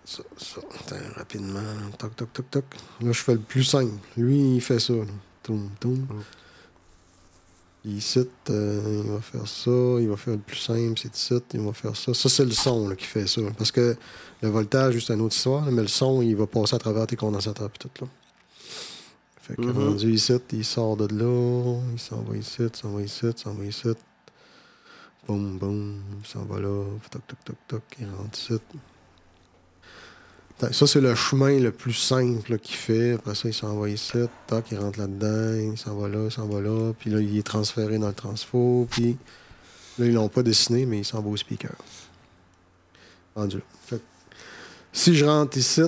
Ça. Attends, rapidement. Toc. Là, je fais le plus simple. Lui, il fait ça. Toum. Ici, il va faire ça. Il va faire le plus simple. C'est ici. Il va faire ça. Ça, c'est le son là, qui fait ça. Parce que le voltage, c'est une autre histoire. Là, mais le son, il va passer à travers tes condensateurs et tout. Là. Fait que rendu ici, il sort de là. Il s'en va ici. Boum. Il s'en va là. Toc. Il rentre ici. Ça, c'est le chemin le plus simple là, qu'il fait. Après ça, il s'en va ici. Toc, il rentre là-dedans. Il s'en va là. Puis là, il est transféré dans le transfo. Puis là, ils l'ont pas dessiné, mais il s'en va au speaker. Rendu là. Fait que, si je rentre ici,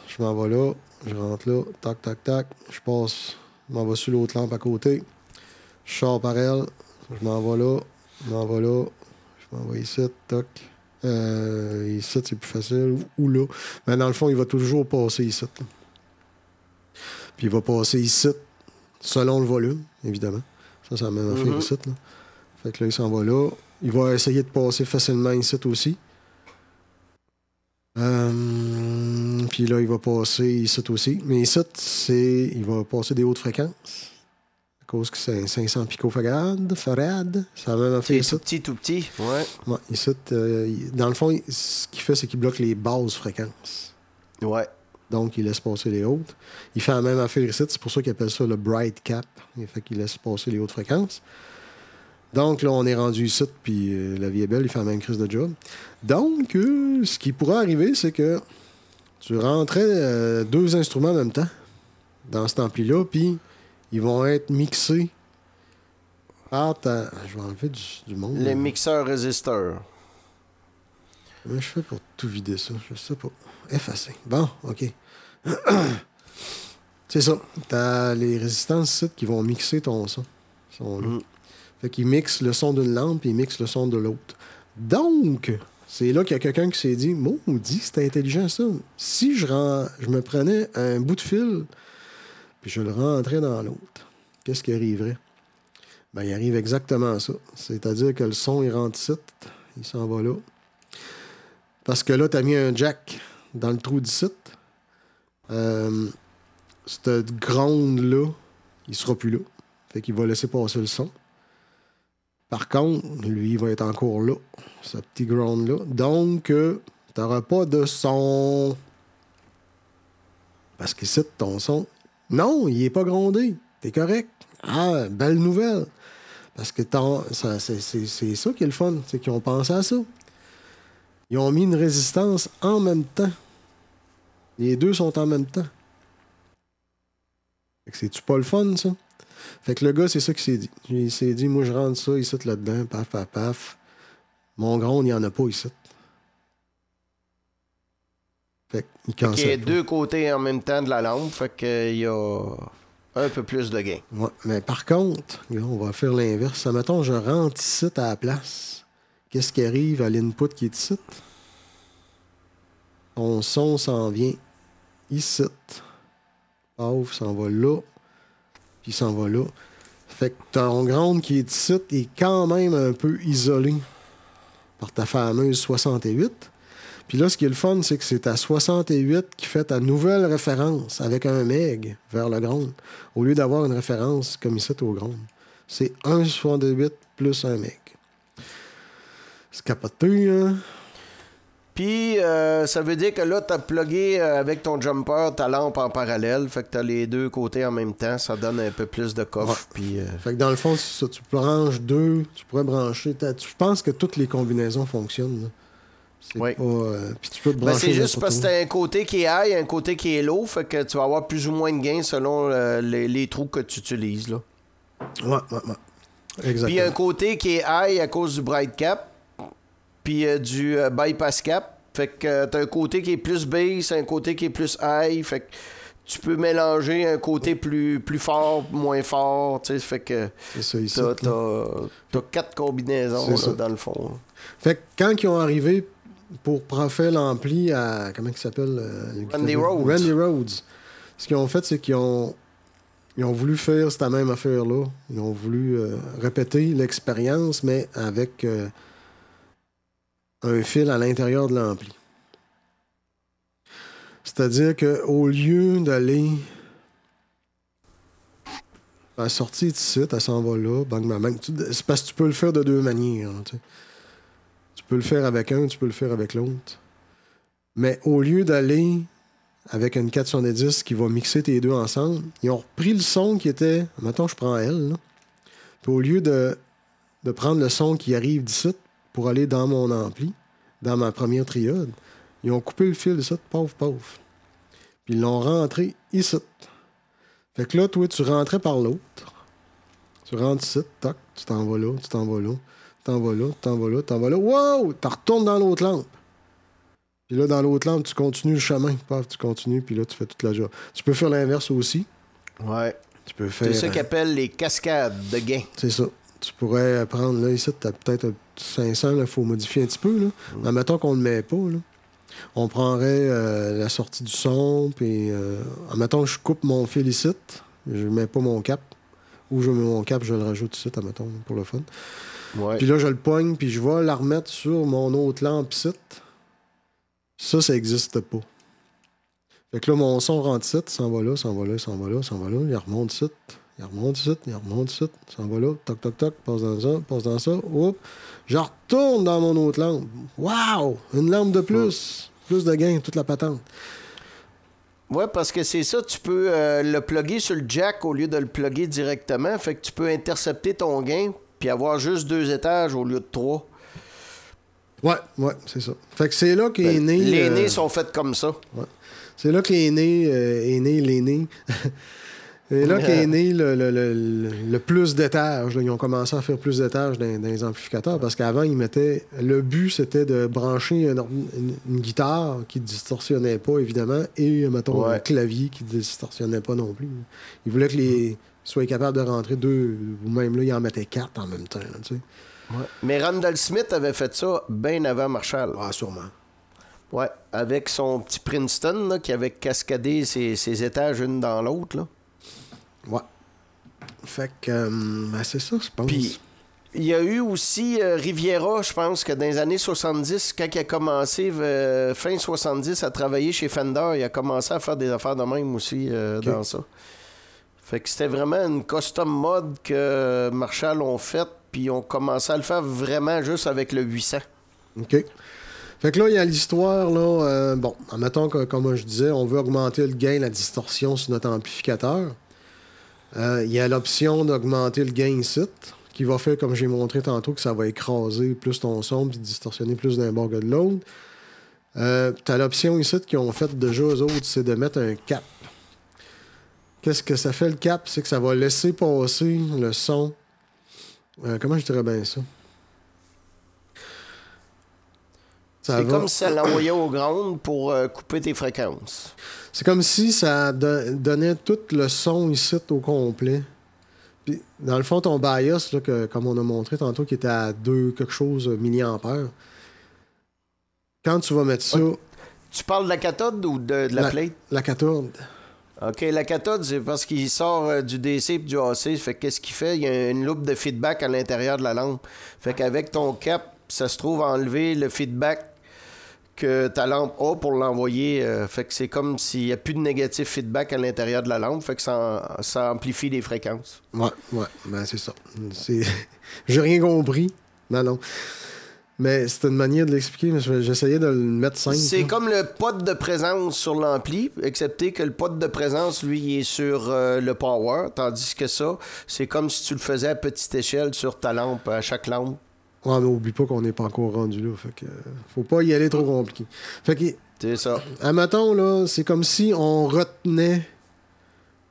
je m'en vais là. Je rentre là. Tac. Je passe. Je m'en vais sur l'autre lampe à côté. Je sors par elle. Je m'en vais là. Je m'en vais là. Je m'en vais ici. Toc. Ici, c'est plus facile. Ou là. Mais dans le fond, il va toujours passer ici. Là. Puis il va passer ici, selon le volume, évidemment. Ça, c'est la même affaire ici. Là. Fait que là, il s'en va là. Il va essayer de passer facilement ici aussi. Puis là, il va passer ici aussi. Mais ici, il va passer des hautes fréquences. À cause que c'est 500 picofarad. C'est la même affaire ici. Tout petit. Ouais. Ouais, ici, dans le fond, ce qu'il fait, c'est qu'il bloque les basses fréquences. Ouais. Donc, il laisse passer les hautes. Il fait la même affaire ici. C'est pour ça qu'il appelle ça le bright cap. Il fait qu'il laisse passer les hautes fréquences. Donc, là, on est rendu ici, puis la vie est belle. Il fait la même crise de job. Donc, ce qui pourrait arriver, c'est que tu rentrais 2 instruments en même temps dans cet ampli-là, puis ils vont être mixés par ta... Je vais enlever du monde. Les mixeurs résisteurs. Comment je fais pour tout vider ça? Je sais pas. Effacer. Bon, OK. C'est ça. T'as les résistances ici qui vont mixer ton son. Fait qu'ils mixent le son d'une lampe et ils mixent le son de l'autre. Donc, c'est là qu'il y a quelqu'un qui s'est dit, maudit, c'était intelligent ça. Si je me prenais un bout de fil puis je le rentrais dans l'autre, qu'est-ce qui arriverait? Ben, il arrive exactement ça. C'est-à-dire que le son, il rentre ici, il s'en va là. Parce que là, tu as mis un jack dans le trou d'ici. Cette ground-là, il sera plus là. Fait qu'il va laisser passer le son. Par contre, lui, il va être encore là, ce petit ground-là. Donc, tu n'auras pas de son. Parce qu'ici, ton son, non, il n'est pas grondé. T'es correct. Ah, belle nouvelle. Parce que c'est ça qui est le fun. C'est qu'ils ont pensé à ça. Ils ont mis une résistance en même temps. Les deux sont en même temps. Fait que c'est-tu pas le fun, ça? Fait que le gars, c'est ça qu'il s'est dit. Il s'est dit, moi, je rentre ça ici, là-dedans, paf, paf, paf. Mon gronde, il n'y en a pas ici. Fait qu'il cancelle. Il y a 2 côtés en même temps de la lampe, fait qu'il y a un peu plus de gain. Ouais, mais par contre, on va faire l'inverse. Mettons, je rentre ici à la place. Qu'est-ce qui arrive à l'input qui est ici? Ton son s'en vient ici. Paf, s'en va là. Puis il s'en va là. Fait que ton ground qui est ici est quand même un peu isolé par ta fameuse 68. Puis là, ce qui est le fun, c'est que c'est ta 68 qui fait ta nouvelle référence avec un meg vers le ground, au lieu d'avoir une référence comme ici au ground. C'est 1,68 plus un meg. C'est capoté, hein? Puis, ça veut dire que là, tu as plugué avec ton jumper ta lampe en parallèle. Fait que tu as les 2 côtés en même temps. Ça donne un peu plus de coffre. Ouais. Puis, fait que dans le fond, ça, tu branches 2. Tu pourrais brancher... Je pense que toutes les combinaisons fonctionnent. Oui. Puis tu peux te brancher... c'est juste parce que t'as un côté qui est high, un côté qui est low. Fait que tu vas avoir plus ou moins de gain selon les trous que tu utilises. Là. Ouais. Exactement. Puis un côté qui est high à cause du bright cap. Puis du bypass cap. Fait que t'as un côté qui est plus bass, un côté qui est plus high. Fait que tu peux mélanger un côté plus fort, moins fort. Tu sais, fait que t'as 4 combinaisons là, dans le fond. Fait que quand ils ont arrivé pour refaire l'ampli à... Comment il s'appelle? Randy Rhoads. Randy Rhoads. Ce qu'ils ont fait, c'est qu'ils ont voulu faire cette même affaire-là. Ils ont voulu répéter l'expérience, mais avec... un fil à l'intérieur de l'ampli. C'est-à-dire qu'au lieu d'aller à la sortie d'ici, elle s'en va là, bang, bang, bang. C'est parce que tu peux le faire de 2 manières. Hein, tu peux le faire avec un, tu peux le faire avec l'autre. Mais au lieu d'aller avec une 410 qui va mixer tes deux ensemble, ils ont repris le son qui était... Mettons, je prends elle, là. Puis au lieu de prendre le son qui arrive d'ici, pour aller dans mon ampli, dans ma première triode, ils ont coupé le fil de ça, pauvre. Puis ils l'ont rentré ici. Fait que là, toi, tu rentrais par l'autre. Tu rentres ici, toc, tu t'en vas là, tu t'en vas là, tu t'en vas là, tu t'en vas là, tu t'en vas là. Wow! Tu retournes dans l'autre lampe. Puis là, dans l'autre lampe, tu continues le chemin. Paf, tu continues, puis là, tu fais toute la job. Tu peux faire l'inverse aussi. Ouais. Tu peux faire... C'est ça qu'ils appellent les cascades de gain. C'est ça. Tu pourrais prendre, là, ici, tu as peut-être un 500, il faut modifier un petit peu, là. Mais mettons qu'on ne le met pas, là. On prendrait la sortie du son, puis admettons que je coupe mon fil ici, je ne mets pas mon cap, ou je mets mon cap, je le rajoute ici, admettons, pour le fun. Ouais. Puis là, je le poigne, puis je vais la remettre sur mon autre lampe ici. Ça n'existe pas. Fait que là, mon son rentre ici, s'en va là, s'en va là, s'en va là, s'en va là, il remonte ici, il remonte ici, il remonte ici, s'en va là, toc, toc, toc, passe dans ça, hop, je retourne dans mon autre lampe. Wow! Une lampe de plus! Plus de gain, toute la patente. Oui, parce que c'est ça, tu peux le plugger sur le jack au lieu de le plugger directement. Fait que tu peux intercepter ton gain puis avoir juste 2 étages au lieu de 3. Ouais, c'est ça. Fait que c'est là qu'est né... Les nez sont faits comme ça. Ouais. C'est là qu'est né les nez. C'est là qu'est né le plus d'étages. Ils ont commencé à faire plus d'étages dans les amplificateurs parce qu'avant, ils mettaient... Le but, c'était de brancher une guitare qui ne distorsionnait pas, évidemment, et, mettons, un clavier qui ne distorsionnait pas non plus. Ils voulaient que les soient capables de rentrer 2, ou même là, ils en mettaient 4 en même temps. Là, tu sais. Ouais. Mais Randall Smith avait fait ça bien avant Marshall. Ah, sûrement. Ouais, avec son petit Princeton là, qui avait cascadé ses étages une dans l'autre, là. Ouais. Fait que, c'est ça, je pense. Puis, il y a eu aussi Riviera, je pense que dans les années 70, quand il a commencé, fin 70, à travailler chez Fender, il a commencé à faire des affaires de même aussi dans ça. Fait que c'était vraiment une custom mode que Marshall ont faite, puis on commençait à le faire vraiment juste avec le 800. OK. Fait que là, il y a l'histoire, là, bon, admettons que, comme je disais, on veut augmenter le gain, la distorsion sur notre amplificateur. Il y a l'option d'augmenter le gain ici, qui va faire, comme j'ai montré tantôt, que ça va écraser plus ton son puis distorsionner plus d'un bord que de l'autre. Tu as l'option ici qu'ils ont fait déjà eux autres, c'est de mettre un cap. Qu'est-ce que ça fait le cap? C'est que ça va laisser passer le son. Comment je dirais bien ça? C'est comme si ça l'envoyait au ground pour couper tes fréquences. C'est comme si ça donnait tout le son ici au complet. Puis, dans le fond, ton bias, là, comme on a montré tantôt, qui était à 2 quelque chose milliampères, quand tu vas mettre ça... Tu parles de la cathode ou de la plate? La cathode. OK, la cathode, c'est parce qu'il sort du DC et du AC. Fait qu'est-ce qu'il fait? Il y a une loupe de feedback à l'intérieur de la lampe. Fait qu'avec ton cap, ça se trouve à enlever le feedback que ta lampe a pour l'envoyer. Fait que c'est comme s'il n'y a plus de négatif feedback à l'intérieur de la lampe. Fait que ça amplifie les fréquences. Ouais, ben c'est ça. J'ai rien compris. Non. Mais c'était une manière de l'expliquer, mais j'essayais de le mettre simple. C'est comme le pod de présence sur l'ampli, excepté que le pod de présence, lui, il est sur le power, tandis que ça, c'est comme si tu le faisais à petite échelle sur ta lampe, à chaque lampe. Ouais, mais oublie pas qu'on n'est pas encore rendu là. Fait que faut pas y aller trop compliqué. Fait que... C'est ça. Admettons, là, c'est comme si on retenait...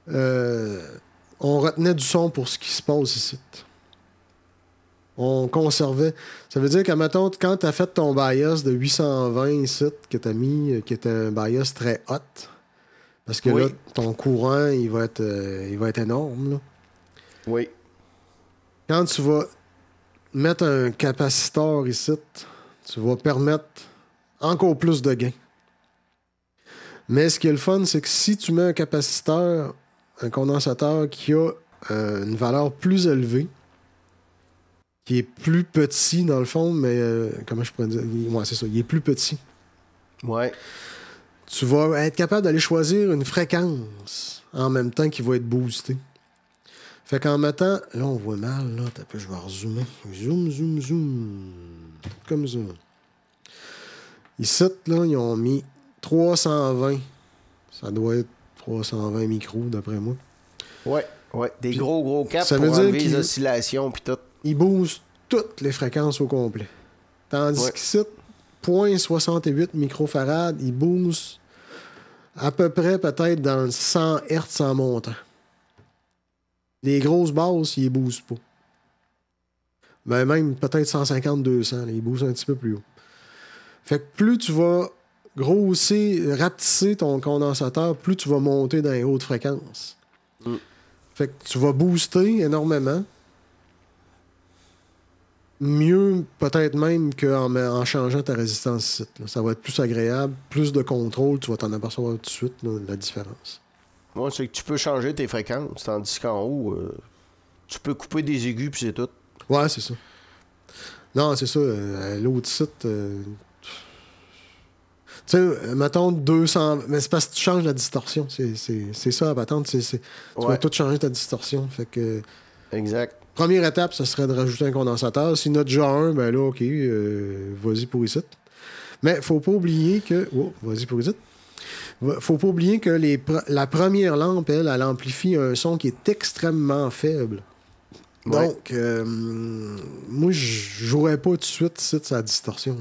du son pour ce qui se passe ici. On conservait. Ça veut dire qu'admettons, quand tu as fait ton bias de 820 ici, que tu as mis, qui était un bias très hot, parce que là, ton courant, il va être énorme. Là. Oui. Quand tu vas mettre un capaciteur ici, tu vas permettre encore plus de gain. Mais ce qui est le fun, c'est que si tu mets un capaciteur, un condensateur qui a une valeur plus élevée, qui est plus petit dans le fond, mais comment je pourrais dire? Ouais, c'est ça, il est plus petit. Ouais. Tu vas être capable d'aller choisir une fréquence en même temps qui va être boostée. Fait qu'en mettant... Là, on voit mal, là. Je vais rezoomer. Zoom. Comme ça. Ici, là, ils ont mis 320. Ça doit être 320 micros, d'après moi. Ouais. Des puis, gros caps ça pour veut dire enlever les oscillations puis tout. Ils boostent toutes les fréquences au complet. Tandis qu'ici, 0.68 microfarad, ils boostent à peu près peut-être dans le 100 Hz en montant. Les grosses basses, ils ne boostent pas. Mais même peut-être 150-200, ils boostent un petit peu plus haut. Fait que plus tu vas rapetisser ton condensateur, plus tu vas monter dans les hautes fréquences. Fait que tu vas booster énormément. Mieux, peut-être même qu'en changeant ta résistance site. Là. Ça va être plus agréable, plus de contrôle, tu vas t'en apercevoir tout de suite, là, la différence. Moi, c'est que tu peux changer tes fréquences, tandis qu'en haut, tu peux couper des aigus, puis c'est tout. Ouais, c'est ça. Non, c'est ça. L'autre site... tu sais, mettons 200... Mais c'est parce que tu changes la distorsion. C'est ça, la patente. Tu vas tout changer ta distorsion. Fait que... Exact. Première étape, ça serait de rajouter un condensateur. S'il y en a déjà un, ben là, OK, vas-y pour ici. Mais faut pas oublier que... Oh, vas-y pour ici. Faut pas oublier que la première lampe, elle amplifie un son qui est extrêmement faible. Ouais. Donc, moi, je jouerais pas tout de suite ici sa distorsion.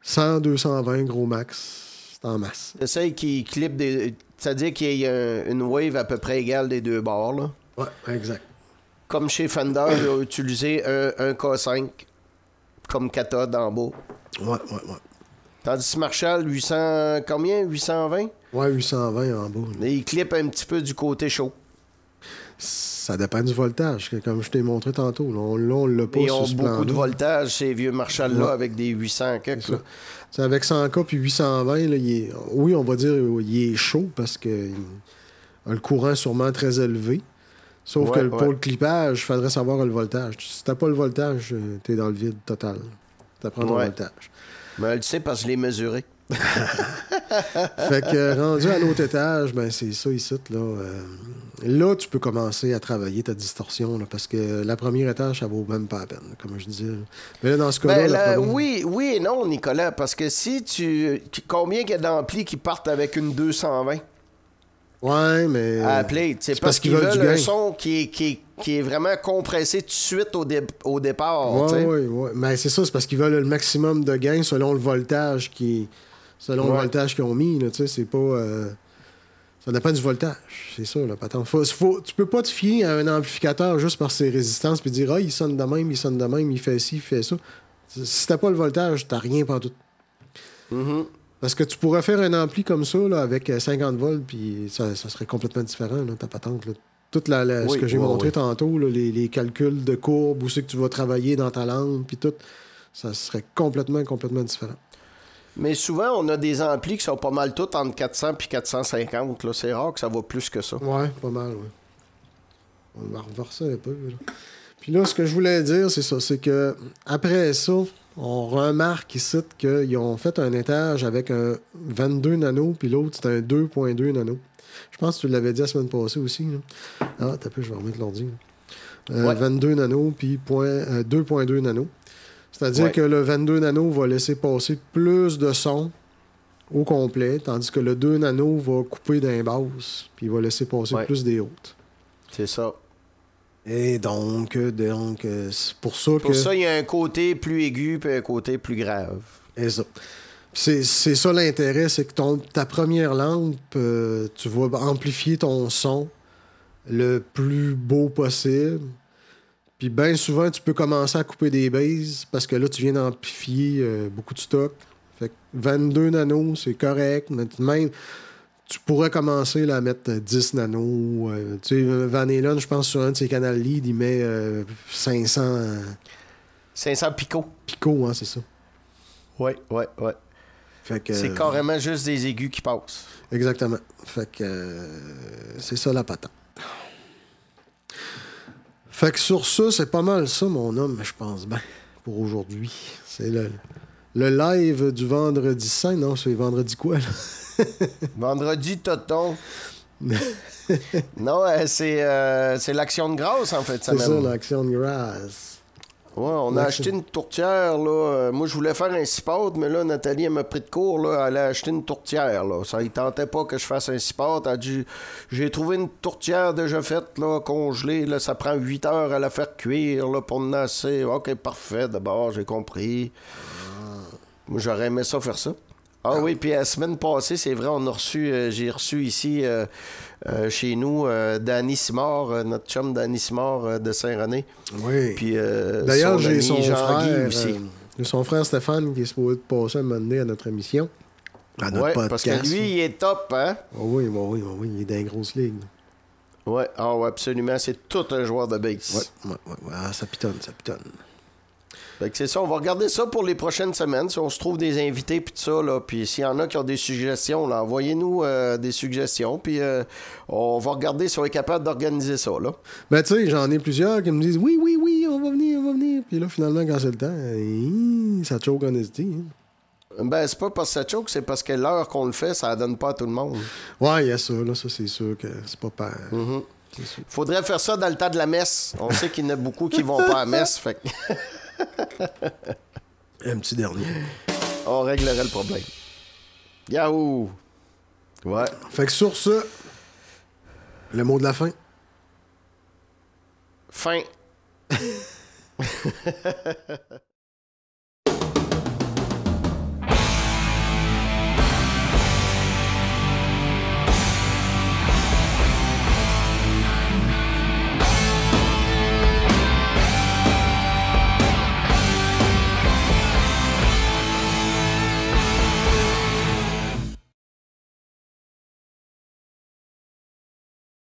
100, 220, gros max, c'est en masse. Essaye qu'il clip des... C'est-à-dire qu'il y a une wave à peu près égale des deux bords, là. Ouais, exact. Comme chez Fender, il a utilisé un K5 comme cathode en bas. Ouais. Tandis que Marshall, 800... Combien? 820? Ouais, 820 en bas. Et il clip un petit peu du côté chaud. Ça dépend du voltage, comme je t'ai montré tantôt. Là, on l'a pas Ils ont sur ce beaucoup plan-là. de voltage, ces vieux Marshall-là, Ouais. avec des 800 quelques. Là. T'sais, avec 100K puis 820, là, oui, on va dire il est chaud parce que a le courant est sûrement très élevé. Sauf que pour le clippage, il faudrait savoir le voltage. Si t'as pas le voltage, t'es dans le vide total. T'apprends ton voltage. Mais elle le sait parce que je l'ai mesuré. Fait que rendu à l'autre étage, ben c'est ça ici. Là, tu peux commencer à travailler ta distorsion là, parce que la première étage, ça vaut même pas la peine, comme je disais. Mais là, dans ce cas-là... oui et non, Nicolas, parce que si tu... Combien il y a d'amplis qui partent avec une 220? Ouais, mais... À plate, c'est parce qu'ils veulent un son qui est vraiment compressé tout de suite au départ. Ouais. Mais c'est ça, c'est parce qu'ils veulent le maximum de gain selon le voltage le voltage qu'ils ont mis. Là, c'est pas... ça dépend du voltage. C'est ça, là, patente. Tu peux pas te fier à un amplificateur juste par ses résistances puis dire « Ah, il sonne de même, il fait ci, il fait ça. » Si t'as pas le voltage, t'as rien pantoute. Mm-hmm. Parce que tu pourrais faire un ampli comme ça, là, avec 50 volts, puis ça serait complètement différent, là, ta patente. Là. Tout ce que j'ai montré tantôt, là, les calculs de courbes, où c'est que tu vas travailler dans ta lampe, puis tout, ça serait complètement différent. Mais souvent, on a des amplis qui sont pas mal tous entre 400 et 450. Là. C'est rare que ça va plus que ça. Ouais, pas mal, ouais. On va revoir ça un peu. Là. Puis là, ce que je voulais dire, c'est ça. C'est que après ça, on remarque ici qu'ils ont fait un étage avec un 22 nano, puis l'autre, c'est un 2.2 nano. Je pense que tu l'avais dit la semaine passée aussi. Là. Ah, t'as peu, je vais remettre l'ordi. 22 nano, puis 2.2 nano. C'est-à-dire que le 22 nano va laisser passer plus de son au complet, tandis que le 2 nano va couper d'un basse, puis il va laisser passer plus des hautes. C'est ça. Et donc c'est pour ça que... Pour ça, il y a un côté plus aigu puis un côté plus grave. C'est ça. C'est ça l'intérêt, c'est que ta première lampe, tu vas amplifier ton son le plus beau possible. Puis bien souvent, tu peux commencer à couper des basses parce que là, tu viens d'amplifier beaucoup de stock. Fait que 22 nanos, c'est correct. Mais même... Tu pourrais commencer là, à mettre 10 nanos. Tu sais, Van Halen, je pense, sur un de ses canals lead, il met 500... 500 picots. Picots, hein, c'est ça. Ouais. Fait que, c'est carrément juste des aigus qui passent. Exactement. Fait que c'est ça la patente. Fait que sur ça, c'est pas mal ça, mon homme, je pense bien, pour aujourd'hui. C'est le live du vendredi saint. Non, c'est vendredi quoi, là? Vendredi, Toton. Non, c'est l'action de grâce, en fait. C'est ça, l'action de grâce. Ouais, on a acheté une tourtière, là. Moi, je voulais faire un cipote, mais là, Nathalie, elle m'a pris de court, là. Elle a acheté une tourtière, là. Ça ne tentait pas que je fasse un cipote. Elle a dit, j'ai trouvé une tourtière déjà faite, là, congelée. Là, ça prend 8 heures à la faire cuire, là, pour nasser. OK, parfait, d'abord, j'ai compris. Moi, j'aurais aimé ça faire ça. Oui, puis la semaine passée, c'est vrai, j'ai reçu ici, chez nous, Danny Simard, notre chum Danny Simard de Saint-René. Oui. Puis, d'ailleurs, j'ai son frère aussi. Son frère Stéphane qui est supposé passer un moment donné à notre émission. À notre podcast. Parce que lui, il est top, hein? Oui, il est dans les grosses ligues. Ouais, absolument. C'est tout un joueur de bass. Ouais. Ah, ça pitonne. Fait que c'est ça, on va regarder ça pour les prochaines semaines. Si on se trouve des invités puis tout ça, là, puis s'il y en a qui ont des suggestions, là, envoyez-nous des suggestions, puis on va regarder si on est capable d'organiser ça, là. Ben, tu sais, j'en ai plusieurs qui me disent oui, on va venir. Puis là, finalement, quand c'est le temps, ça choke en esti. Ben, c'est pas parce que ça choke, c'est parce que l'heure qu'on le fait, ça la donne pas à tout le monde. Ouais, il y a ça, là, ça c'est sûr que c'est pas pas. Faudrait faire ça dans le temps de la messe. On sait qu'il y en a beaucoup qui vont pas à la messe, fait que... Un petit dernier. On réglerait le problème. Yahoo! Ouais. Fait que sur ce, le mot de la fin. Fin.